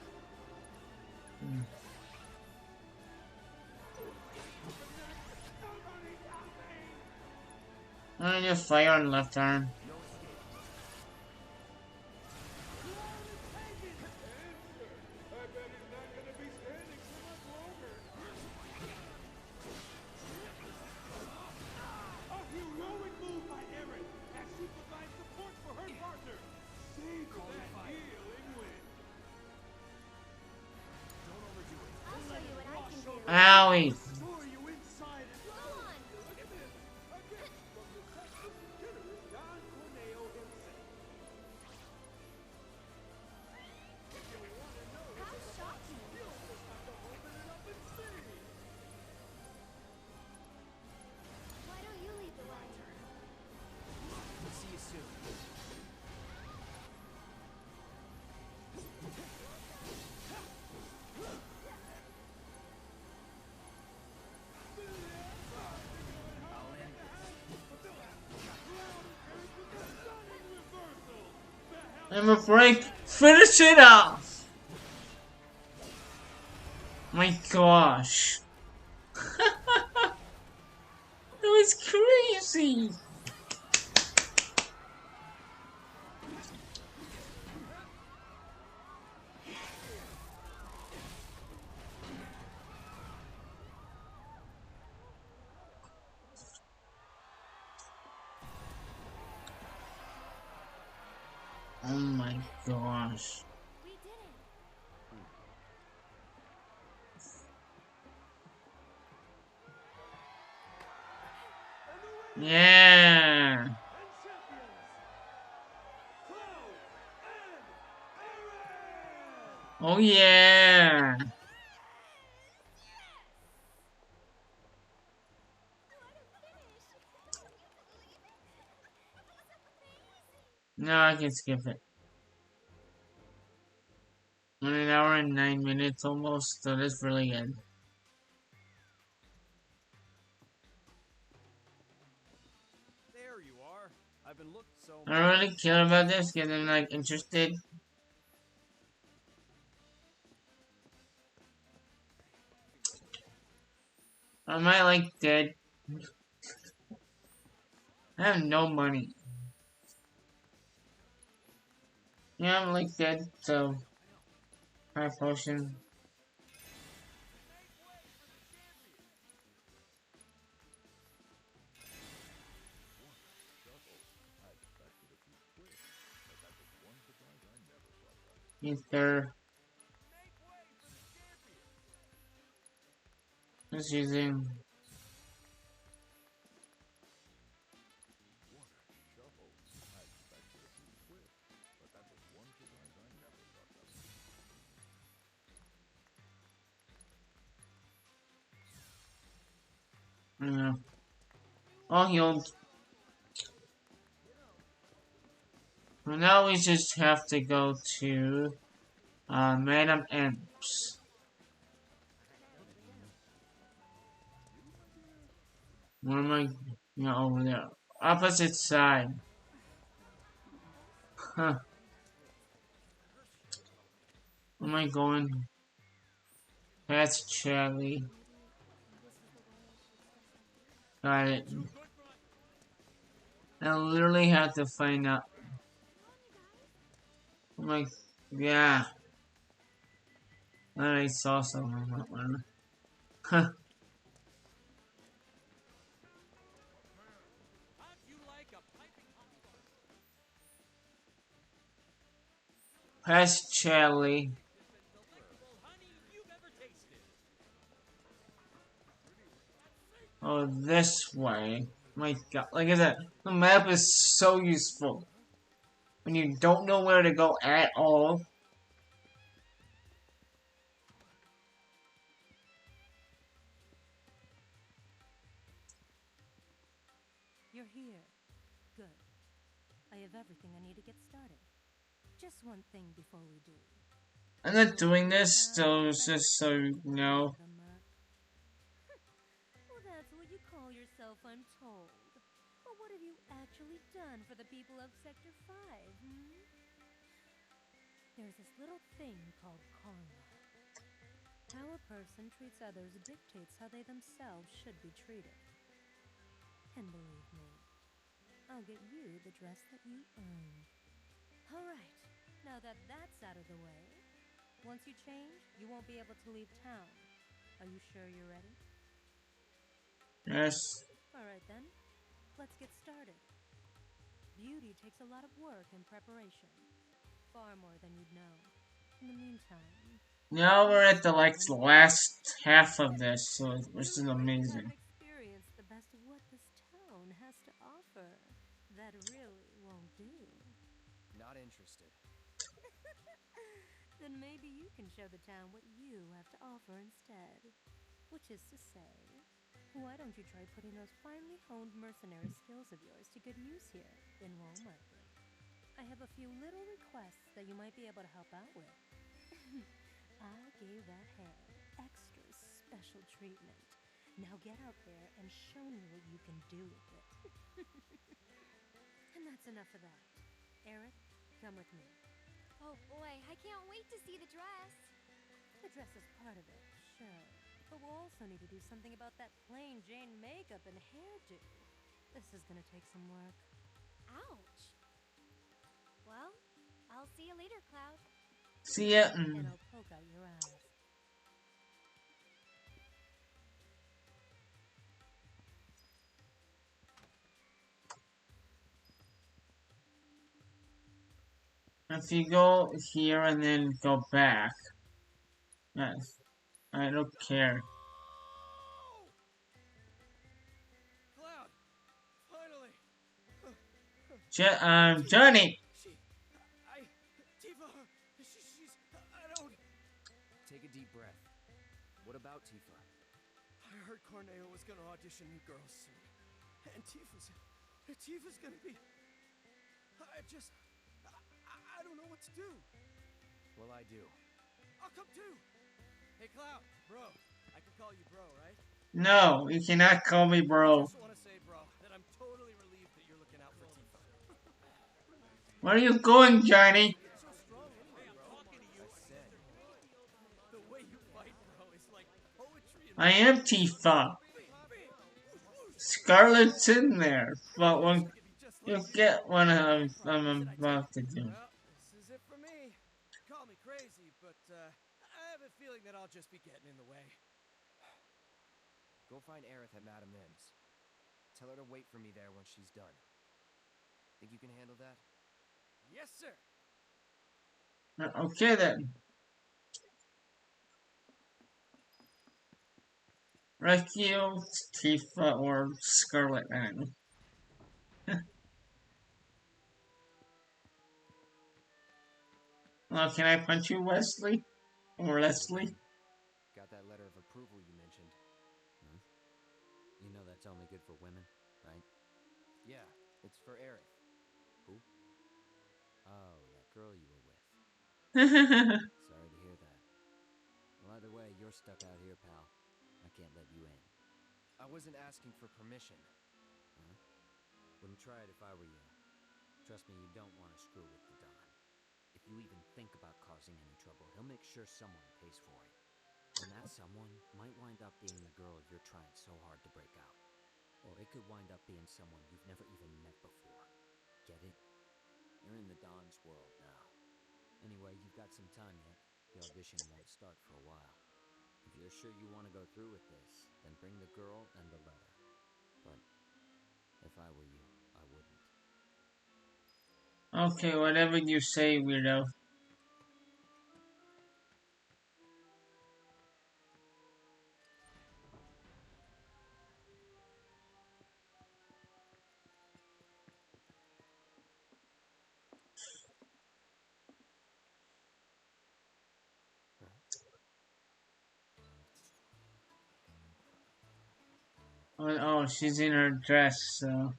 Somebody stop me! I just fire on left arm. No escape. I bet he's not gonna be standing for much longer. A heroic move by Erin as she provides support for her partner. Save that healing win. Don't overdo it. I'll show you what I can do. Owie. Destroy you inside and Go on. look at this. A gift from the sexless and generous Don Corneo himself. If you want to know How shocking. you'll just have to open it up and see. Why don't you lead the way? See you soon. I'll end this. I'm afraid. Finish it off. My gosh. That was crazy. Oh my gosh. We did it. Yeah. And champions, Cloud and Aaron! Oh yeah. No, I can skip it. 1 hour and 9 minutes almost, so that's really good. There you are. I've been looking so I don't really care about this because I'm like interested. Am I like dead? I have no money. Yeah, I'm like dead, so. High potion. Ether. Just using. I don't know. All healed. Well, now we just have to go to Madam M's. Where am I? Yeah, over there. Opposite side. Huh. Where am I going? That's Charlie. Got it. I literally have to find out. I'm like, yeah. I saw some of that one. Huh. How'd you like a piping hot fart? Past Charlie. Delectable honey you've ever tasted. Oh, this way. My God, like I said, the map is so useful when you don't know where to go at all. You're here. Good. I have everything I need to get started. Just one thing before we do. I'm not doing this, so it's just so you know. Well, that's what you call yourself, I'm told. But what have you actually done for the people of Sector 5, There's this little thing called karma. How a person treats others dictates how they themselves should be treated. And believe me, I'll get you the dress that you earned. Alright, now that that's out of the way, once you change, you won't be able to leave town. Are you sure you're ready? Yes. Alright then, let's get started. Beauty takes a lot of work and preparation. Far more than you'd know. In the meantime... Now we're at the last half of this, so which is amazing. Experience the best of what this town has to offer. That really won't do. Not interested. Then maybe you can show the town what you have to offer instead. Which is to say, why don't you try putting those finely honed mercenary skills of yours to good use here in Wall Market? I have a few little requests that you might be able to help out with. I gave that hair extra special treatment. Now get out there and show me what you can do with it. And that's enough of that. Eric, come with me. Oh boy, I can't wait to see the dress. The dress is part of it, sure. But we'll also need to do something about that plain Jane makeup and hairdo. This is gonna take some work. Ouch. Well, I'll see you later, Cloud. See ya. And I'll poke out your eyes. If you go here and then go back, yes, I don't care. Cloud! Finally! Johnny! Tifa, she's, I don't... Take a deep breath. What about Tifa? I heard Corneo was gonna audition new girls soon. And Tifa's gonna be... I don't know what to do. Well, I do. I'll come too. Hey, Cloud, bro. I can call you bro, right? No, you cannot call me bro. I just want to say, bro, that I'm totally relieved that you're looking out for Tifa. Where are you going, Johnny? So strong anyway, bro. I'm talking to you. I said. The way you fight, bro, is like poetry. I am Tifa. Scarlet's in there, but when you get what I'm about to do. Well, this is it for me. Call me crazy, but I have a feeling that I'll just be getting in the way. Go find Aerith at Madame M's. Tell her to wait for me there once she's done. Think you can handle that? Yes, sir. Okay then. Rescue Tifa or Scarlet Man. Well, can I punch you, Wesley? Or Leslie? Got that letter of approval you mentioned. Huh? You know that's only good for women, right? Yeah, it's for Aerith. Who? Oh, that girl you were with. Sorry to hear that. Well, either way, you're stuck out here, pal. I can't let you in. I wasn't asking for permission. Huh? Wouldn't try it if I were you. Trust me, you don't want to screw with the Don. If you even think about causing any trouble, he'll make sure someone pays for it. And that someone might wind up being the girl you're trying so hard to break out. Or it could wind up being someone you've never even met before. Get it? You're in the Don's world now. Anyway, you've got some time yet. The audition won't start for a while. If you're sure you want to go through with this, then bring the girl and the letter. But if I were you, I wouldn't. Okay, whatever you say, weirdo. Oh, she's in her dress, so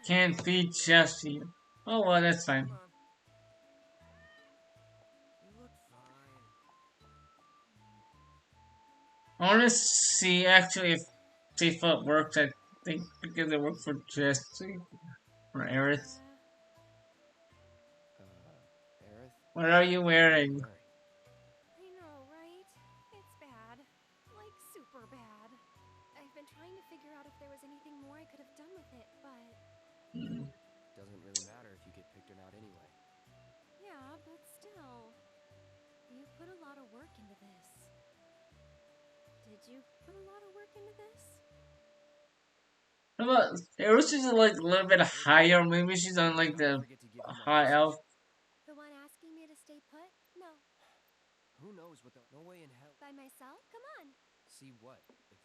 can't feed Jesse. Oh well, that's fine. Come on. You look fine. I want to see actually if Tifa worked. I think because it worked for Jesse or Aerith. Aerith? What are you wearing? I know, right? It's bad. Like, super bad. I've been trying to figure out if there was anything more I could have done with it, but... Doesn't really matter if you get picked or not anyway. Yeah, but still... You put a lot of work into this. Did you put a lot of work into this? How about Aerith is like a little bit higher? Maybe she's on like the high elf. The one asking me to stay put? No. Who knows what the... No way in hell. By myself? Come on. See what?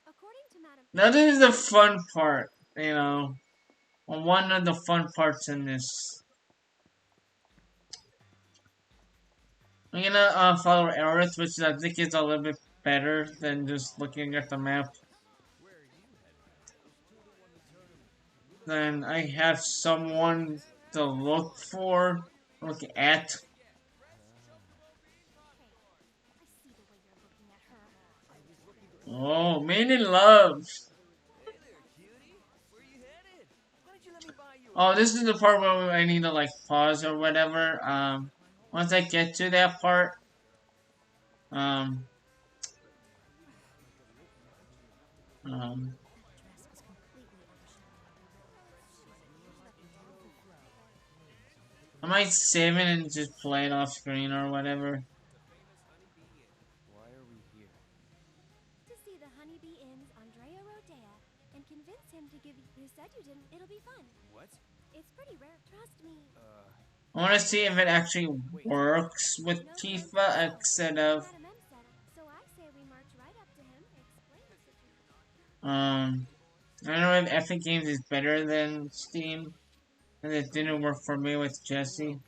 According to Madam... That is the fun part, you know. One of the fun parts in this. I'm gonna follow Aerith, which I think is a little bit better than just looking at the map. Then I have someone to look for, look at. Oh, man in love. Oh, this is the part where I need to like pause or whatever. Once I get to that part, um, I might save it and just play it off screen or whatever. Why are we here? To see the Honeybee Inn's Andrea Rodea and convince him to give you... You said you didn't. It'll be fun. What? It's pretty rare. Trust me. I want to see if it actually works with Tifa instead of Madam M said, so I say we march right up to him, explain the situation. I don't know if Epic Games is better than Steam, and it didn't work for me with Jesse.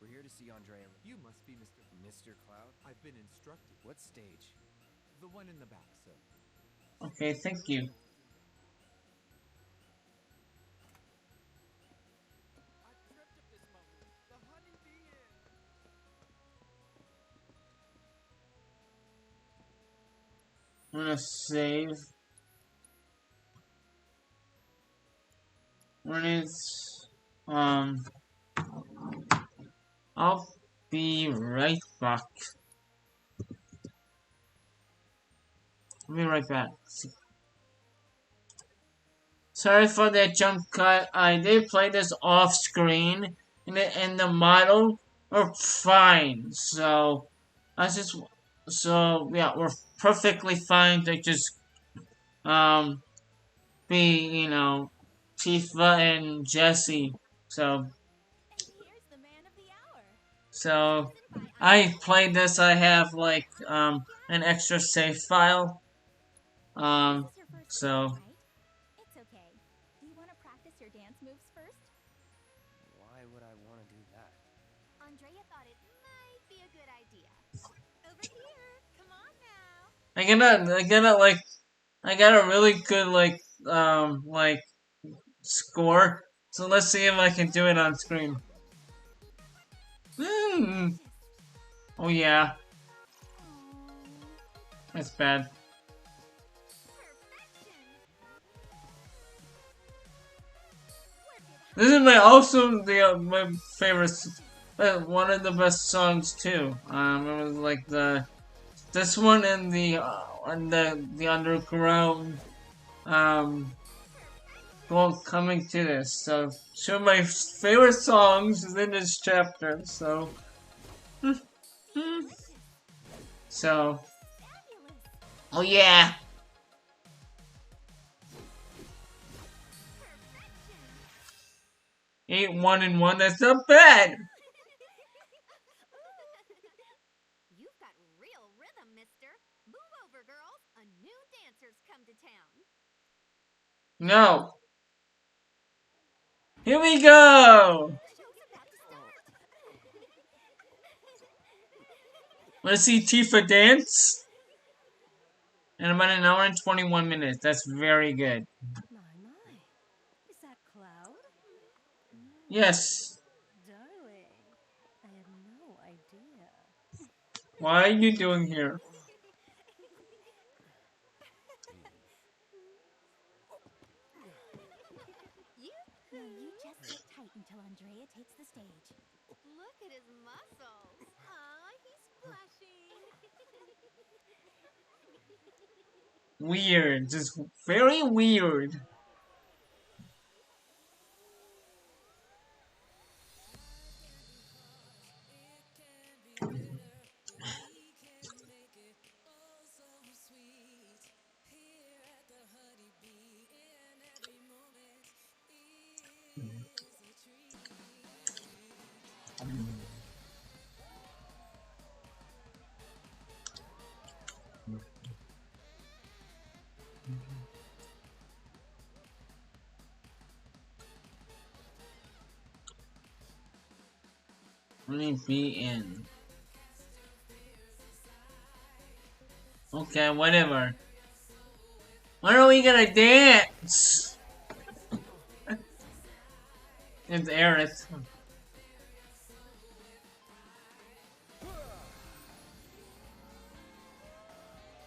We're here to see Andrea. You must be Mr. Mr. Cloud? I've been instructed. What stage? The one in the back, sir. Okay, thank you. I tripped at this moment. The Honeybee Inn. I'm gonna save. When it's I'll be right back. I'll be right back. Sorry for that jump cut. I did play this off screen, and the model are fine. So yeah, we're perfectly fine to just be Tifa and Jesse. So I played this. I have like an extra save file. So It's okay. Do you want to practice your dance moves first? Why would I want to do that? Andrea thought it might be a good idea. Over here. Come on now. I got a really good like score. So let's see if I can do it on screen. Oh yeah. That's bad. This is my favorite, one of the best songs too. It was like this one and the underground well, coming to this. So, two of my favorite songs is in this chapter. So, so, oh yeah, 8-1-1. That's not bad. You've got real rhythm, mister. Move over, girls. A new dancer's come to town. No. Here we go. The show's about to start. Let's see Tifa dance. In about an hour and 21 minutes. That's very good. My. Is that Cloud? Yes. Darling, I had no idea. Why are you doing here? Now you just sit tight until Andrea takes the stage. Look at his muscles. Aw, he's splashing. Weird. Just very weird. Let me be in. Okay, whatever. When are we gonna dance? It's Aerith.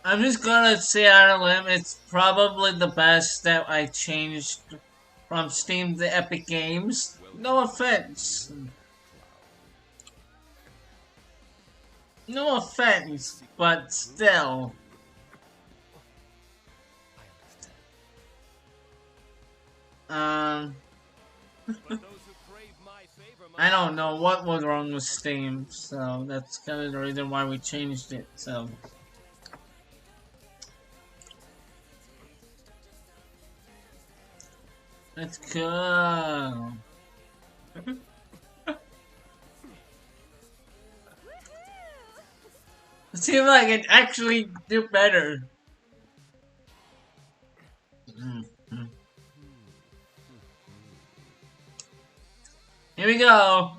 I'm just gonna say out of limb, it's probably the best that I changed from Steam to Epic Games. No offense. No offense, but still. I don't know what was wrong with Steam, so that's kind of the reason why we changed it, so. Let's go. It seems like it actually do better. Here we go.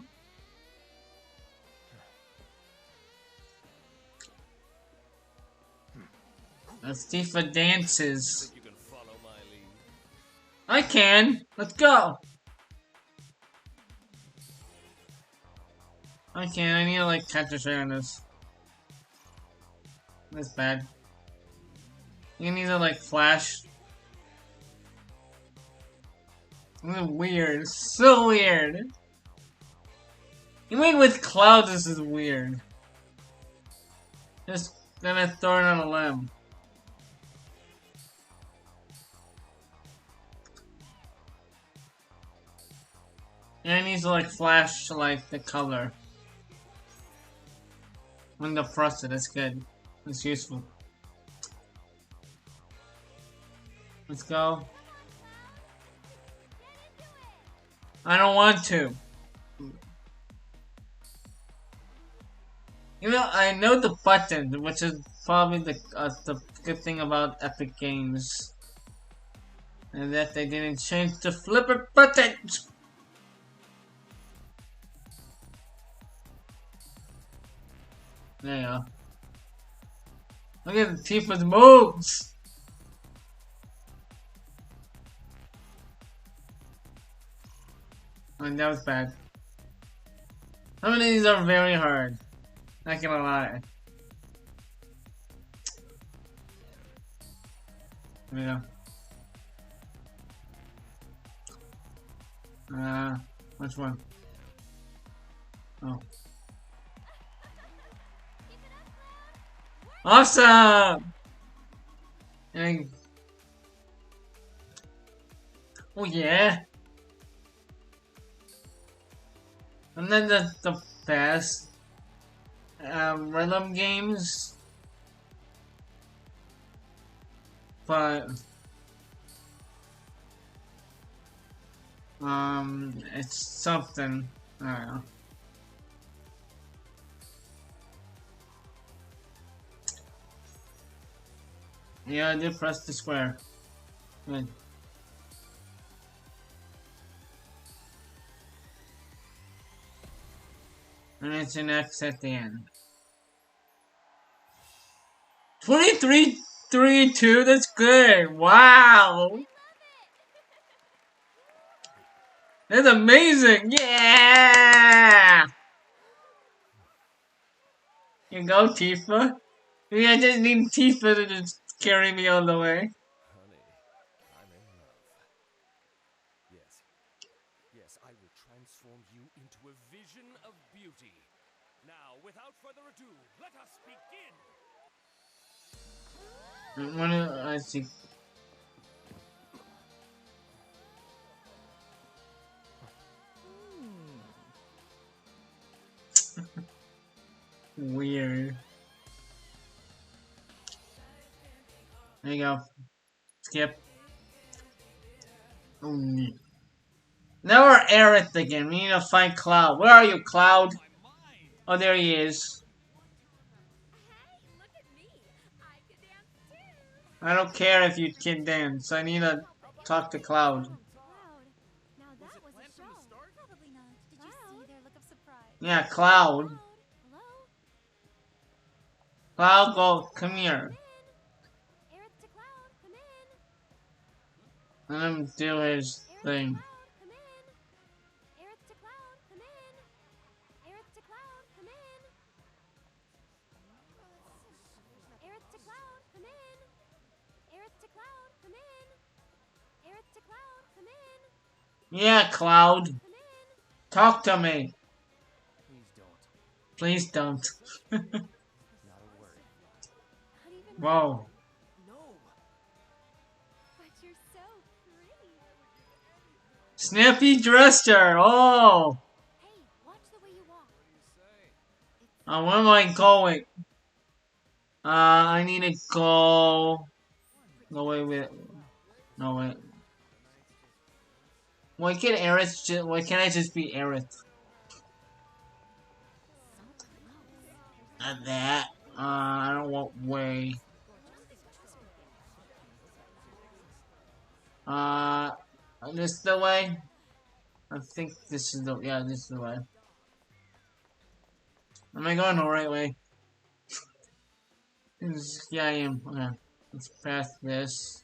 Let's Tifa dances. I can. Let's go. I can. I need to like catch a share on this. That's bad. You need to like flash. This is weird. So weird. Even with Cloud, this is weird. Just gonna throw it on a limb. And it needs to like flash like the color. When the frosted, that's good. That's useful. Let's go. I don't want to. You know, I know the button, which is probably the good thing about Epic Games. And that they didn't change the flipper button! There you go. Look at Tifa's moves! I mean, that was bad. Some of these are very hard. Not gonna lie. There we go. Which one? Oh. Awesome! And Oh yeah. And then the best rhythm games, but it's something. I don't know. Yeah, I did press the square. Good. And it's an X at the end. 23, 3, 2, that's good. Wow. That's amazing. Yeah. You go, Tifa. Yeah, I just need Tifa to just carry me all the way. Honey, I'm in love. Yes. Yes, I will transform you into a vision of beauty. Now, without further ado, let us begin! I see. Weird. There you go. Skip. Oh, now we're Aerith again. We need to find Cloud. Where are you, Cloud? Oh, there he is. Hey, look at me. I can dance too. I don't care if you can dance. I need to talk to Cloud. Cloud. Now Was that it was a planned from show. the start? Probably not. Did you Cloud? see their look of surprise? Yeah, Cloud. Cloud. Hello? Cloud, go. Come here. Come in. Aerith to Cloud. Come in. Let him do his Aerith to thing. Cloud. Come in. Aerith to Cloud. Come in. Aerith to Cloud. Come in. Aerith to Cloud. Come in. Aerith to Cloud. Come in. Aerith to Cloud. Come in. Yeah, Cloud. Come in. Talk to me. Please don't. Please don't. Not a word. Not even Whoa. No! But you're so pretty. Snappy Dresser. Oh. Hey, watch the way you walk. What do you say? Where am I going? I need to go. No, wait. No, wait. Why can't Aerith just, why can't I just be Aerith? Not that. I don't want way. This the way? I think this is the, yeah, this is the way. Am I going the right way? Yeah, I am. Okay. Let's pass this.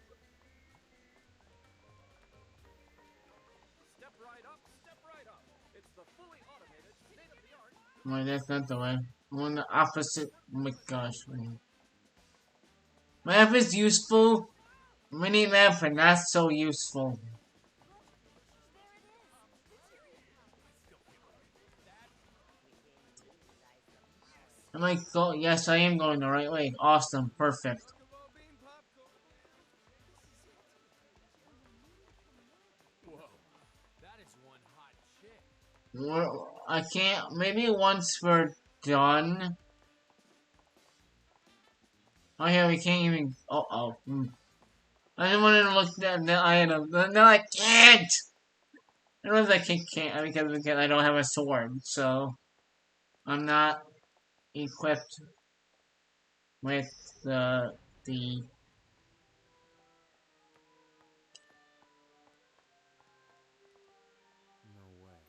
Step right up, step right up. It's the fully automated, state-of-the-art... Wait, that's not the way. I'm on the opposite. Oh my gosh. Map is useful. Mini map, but not so useful. Am I go? Yes, I am going the right way. Awesome. Perfect. Whoa, that is one hot chick. I can't. Maybe once we're done. Oh yeah, we can't even. I didn't want to look at the item. No, I can't. I don't know if I can't because I don't have a sword, so I'm not equipped with the. No way.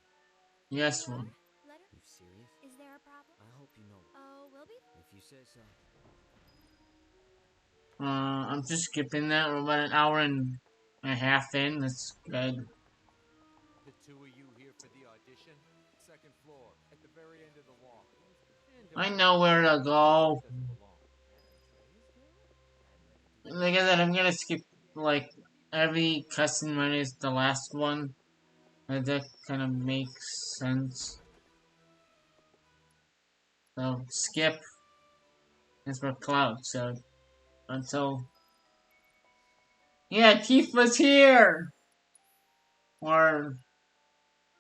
Yes one. Letter? You serious? Is there a problem? I hope you know. Oh, will be? If you say so. I'm just skipping that. We're about an hour and a half in. That's good. The two of you here for the audition? Second floor, at the very end of the wall. I know where to go. Doesn't belong. Like I said, I'm gonna skip like every cutscene minus the last one. That kind of makes sense. So skip is for Cloud. So until yeah, Tifa's here. Or,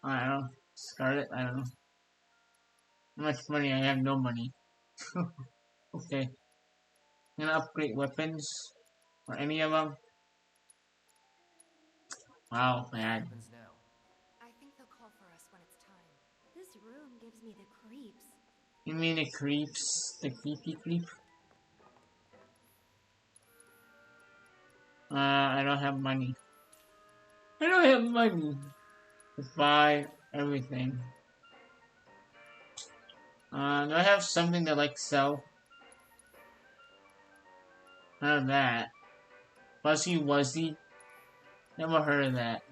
I don't know, Scarlet, I don't know. How much money? I have no money. Okay. I'm gonna upgrade weapons. Or any of them. Wow, What man. happens now? I think they'll call for us when it's time. This room gives me the creeps. You mean the creeps? The creepy creep? I don't have money. I don't have money to buy everything. Do I have something to like sell? None of that. Fuzzy Wuzzy? Never heard of that.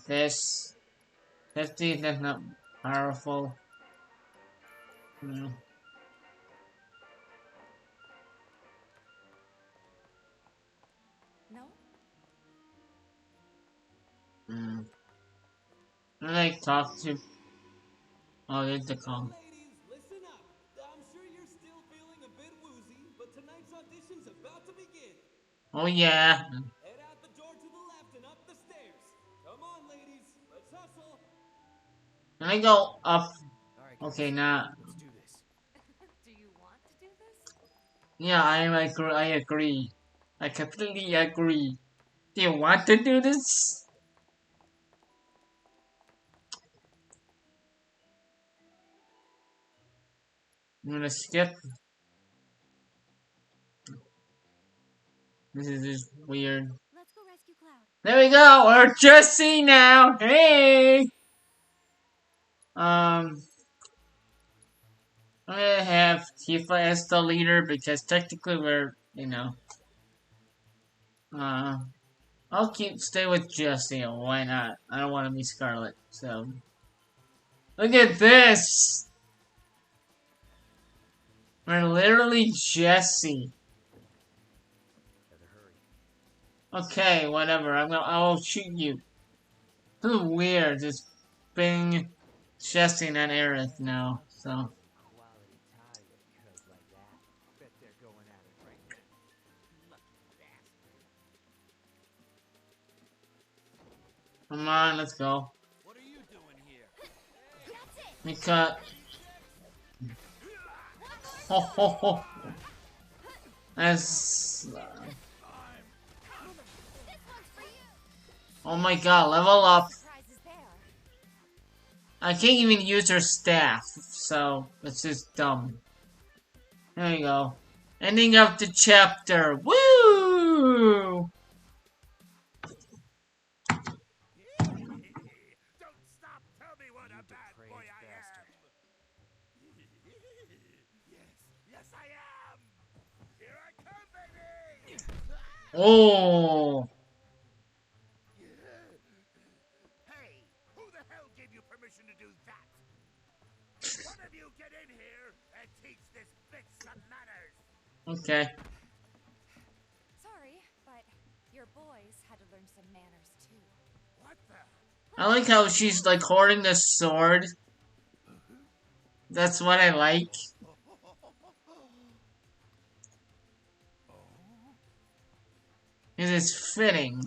This. 50, that's not powerful. No. No? I like talk to. Oh, there's the call. Ladies, listen up. I'm sure you're still feeling a bit woozy, but tonight's audition's about to begin. Oh, yeah. Head out the door to the left and up the stairs. Come on, ladies. Let's hustle. Can I go up? Alright, Okay, guys. nah. Let's do this. Do you want to do this? Yeah, I agree. I completely agree. Do you want to do this? I'm gonna skip. This is just weird. Let's go rescue Cloud. There we go. We're Jesse now. Hey. I'm gonna have Tifa as the leader because technically we're, uh, I'll stay with Jesse. Why not? I don't want to be Scarlet. So look at this. We're literally Jesse. Better hurry. Okay, whatever. I'll shoot you. This is weird. Just being Jesse and Aerith now. So Quality tie with cuz like that. Bet they're going at it right now. Lucky bastard. come on, let's go. What are you doing here? We cut. Ho ho ho. As oh my god, level up. Surprises there. I can't even use her staff, so it's just dumb. There you go. Ending of the chapter. Woo! Don't stop! Tell me what a bad boy I am! Yes, I am! Here I come, baby! Oh! Hey, who the hell gave you permission to do that? One of you get in here and teach this bitch some manners! Okay. Sorry, but your boys had to learn some manners too. What the? I like how she's like holding the sword. That's what I like. It is fitting.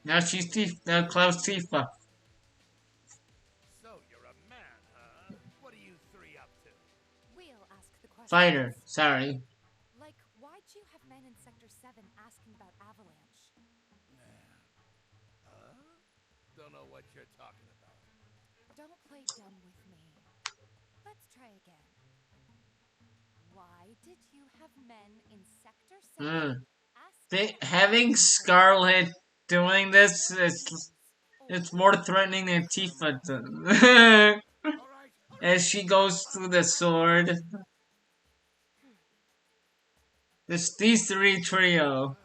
Now she's now Cloud's Tifa. So you're a man, huh? What are you three up to? We'll ask the questions. Fighter. Sorry. Like, why'd you have men in Sector 7 asking about Avalanche? Huh? Don't know what you're talking about. Don't play dumb with me. Let's try again. Why did you have men in Sector 7 asking Having Scarlet doing this is it's more threatening than Tifa does. As she goes through the sword. These three trio.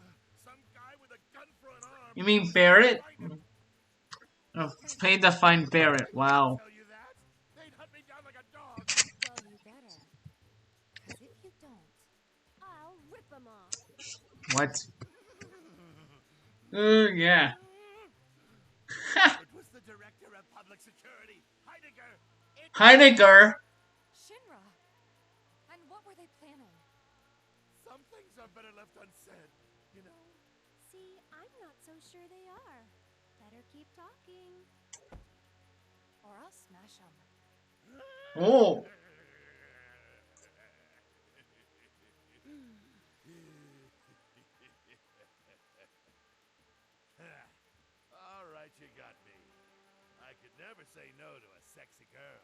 Some guy with a gun for an arm. You mean Barrett? Oh, it's paid to find Barrett. Wow. Tell you that? They'd hunt me down like a dog. Well, you better. Because if you don't, I'll rip them off. What? Yeah. It was the director of public security, Heidegger. Heidegger. Shinra! And what were they planning? Some things are better left unsaid, you know. see, I'm not so sure they are. Better keep talking. Or I'll smash them. Oh, All right, you got me. I could never say no to a sexy girl.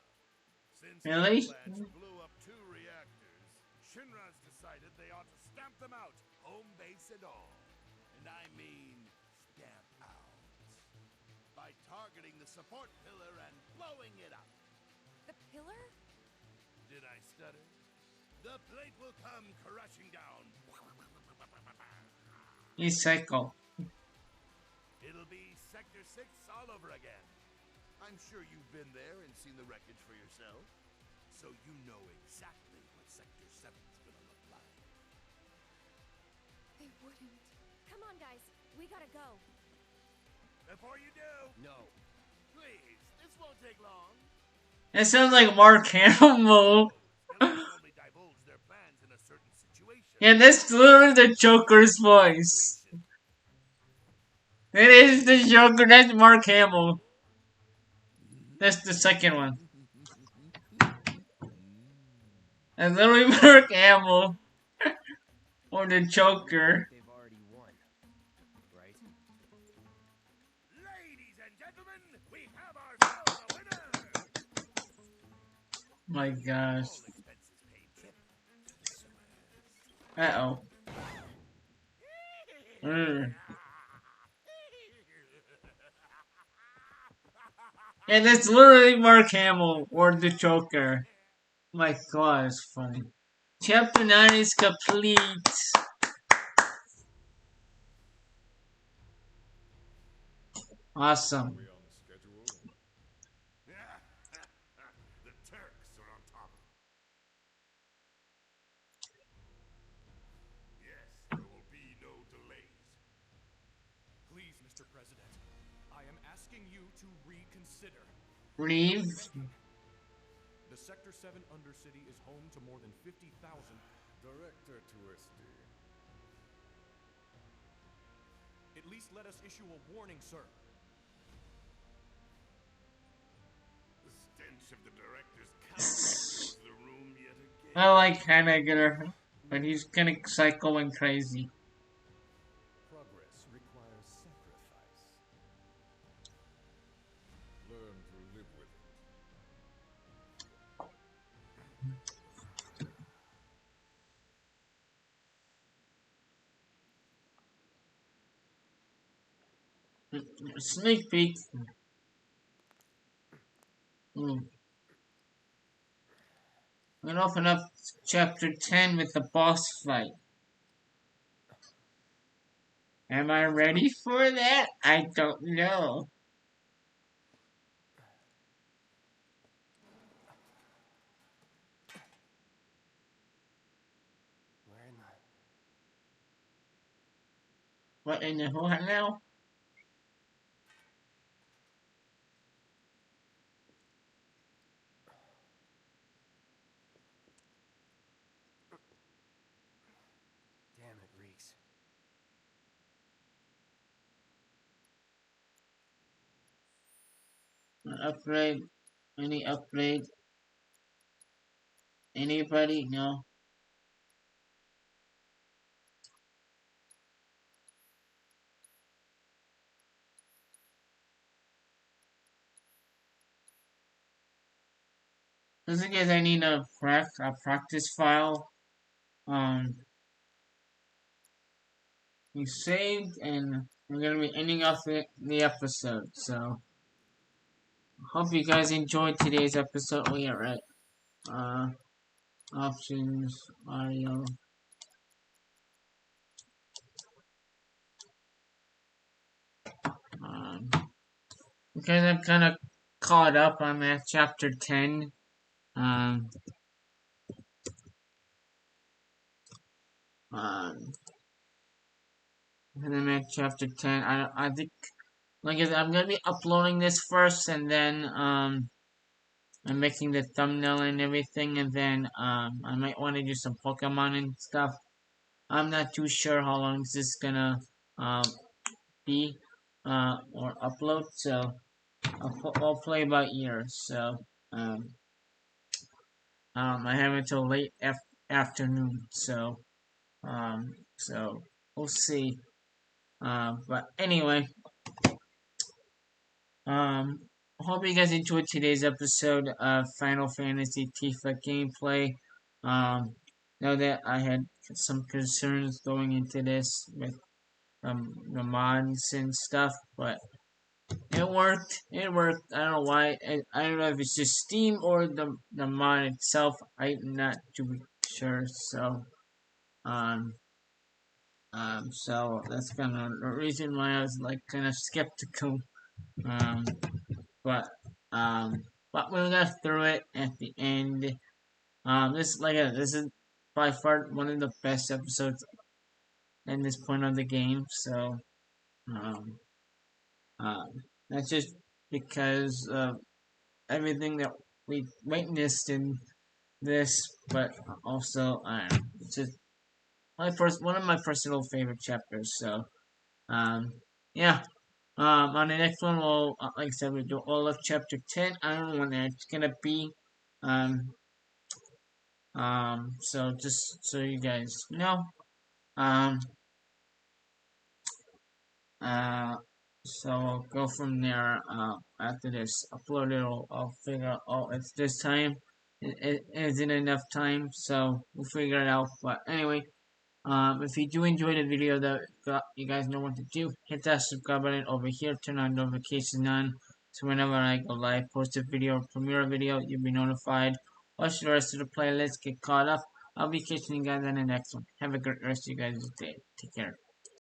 Since the really? Avalanche blew up 2 reactors, Shinra's decided they ought to stamp them out, home base and all. And I mean stamp out. By targeting the support pillar and blowing it up. The pillar? Did I stutter? The plate will come crashing down. He's psycho. It'll be Sector 6 all over again. I'm sure you've been there and seen the wreckage for yourself. So you know exactly what Sector 7's gonna look like. They wouldn't. Come on, guys. We gotta go. Before you do, No. please, this won't take long. It sounds like Mark Hamill. Villains only divulge their plans in a certain situation. Yeah, that's literally the Joker's voice. It is the Joker. That's Mark Hamill. That's the second one. That's literally Mark Hamill. Or the Joker. They've already won. Right? Ladies and gentlemen, we have ourselves a winner! My gosh. All expenses paid trip to the Uh-oh. And it's literally Mark Hamill or the Joker. My god, it's funny. Chapter 9 is complete. Awesome. We on schedule? The Turks are on top. Yes, there will be no delays. Please, Mr. President, I am asking you to reconsider. Leave. The Sector 7 Undercity is home to more than 50,000. Director Twisty. At least let us issue a warning, sir. The stench of the director's couch fills the room yet again. I like Hanniger, but he's kinda psycho and crazy. Progress requires sacrifice. Learn to live with it. Sneak peek. We'll open up chapter 10 with the boss fight. Am I ready for that? I don't know. Where in the... What in the what now? Damn, it reeks. Upgrade? Any upgrade? Anybody? No. Just in case I need a practice file. We saved and we're gonna be ending off the episode. So hope you guys enjoyed today's episode. Oh yeah, right. Options, audio. Because I'm kind of caught up. I'm at chapter 10. Um, and I'm at chapter 10. I think, like I said, I'm gonna be uploading this first, and then I'm making the thumbnail and everything, and then I might want to do some Pokemon and stuff. I'm not too sure how long this is gonna um, be or upload. So I'll play by ear. So um, I have until late afternoon. So we'll see. But anyway, hope you guys enjoyed today's episode of Final Fantasy Tifa gameplay. Um, know that I had some concerns going into this with the mods and stuff, but it worked. It worked. I don't know why. I don't know if it's just Steam or the mod itself. I'm not too sure. Um, so that's kind of the reason why I was like kind of skeptical. Um, but um, but we got through it at the end. This is by far one of the best episodes in this point of the game. So um, um, that's just because of everything that we witnessed in this, but also it's just my first one of my personal favorite chapters. So um, yeah. On the next one, we'll like I said, we do all of chapter 10. I don't know when that's gonna be. Um, so just so you guys know, um, uh, so I'll go from there. After this upload it, I'll figure out. Oh, it's this time. It isn't enough time, so we'll figure it out. But anyway, if you do enjoy the video, you guys know what to do. Hit that subscribe button over here. Turn on notifications on, so whenever I go live, post a video, or premiere a video, you'll be notified. Watch the rest of the playlist. Get caught up. I'll be catching you guys in the next one. Have a great rest of you guys' day. Take care.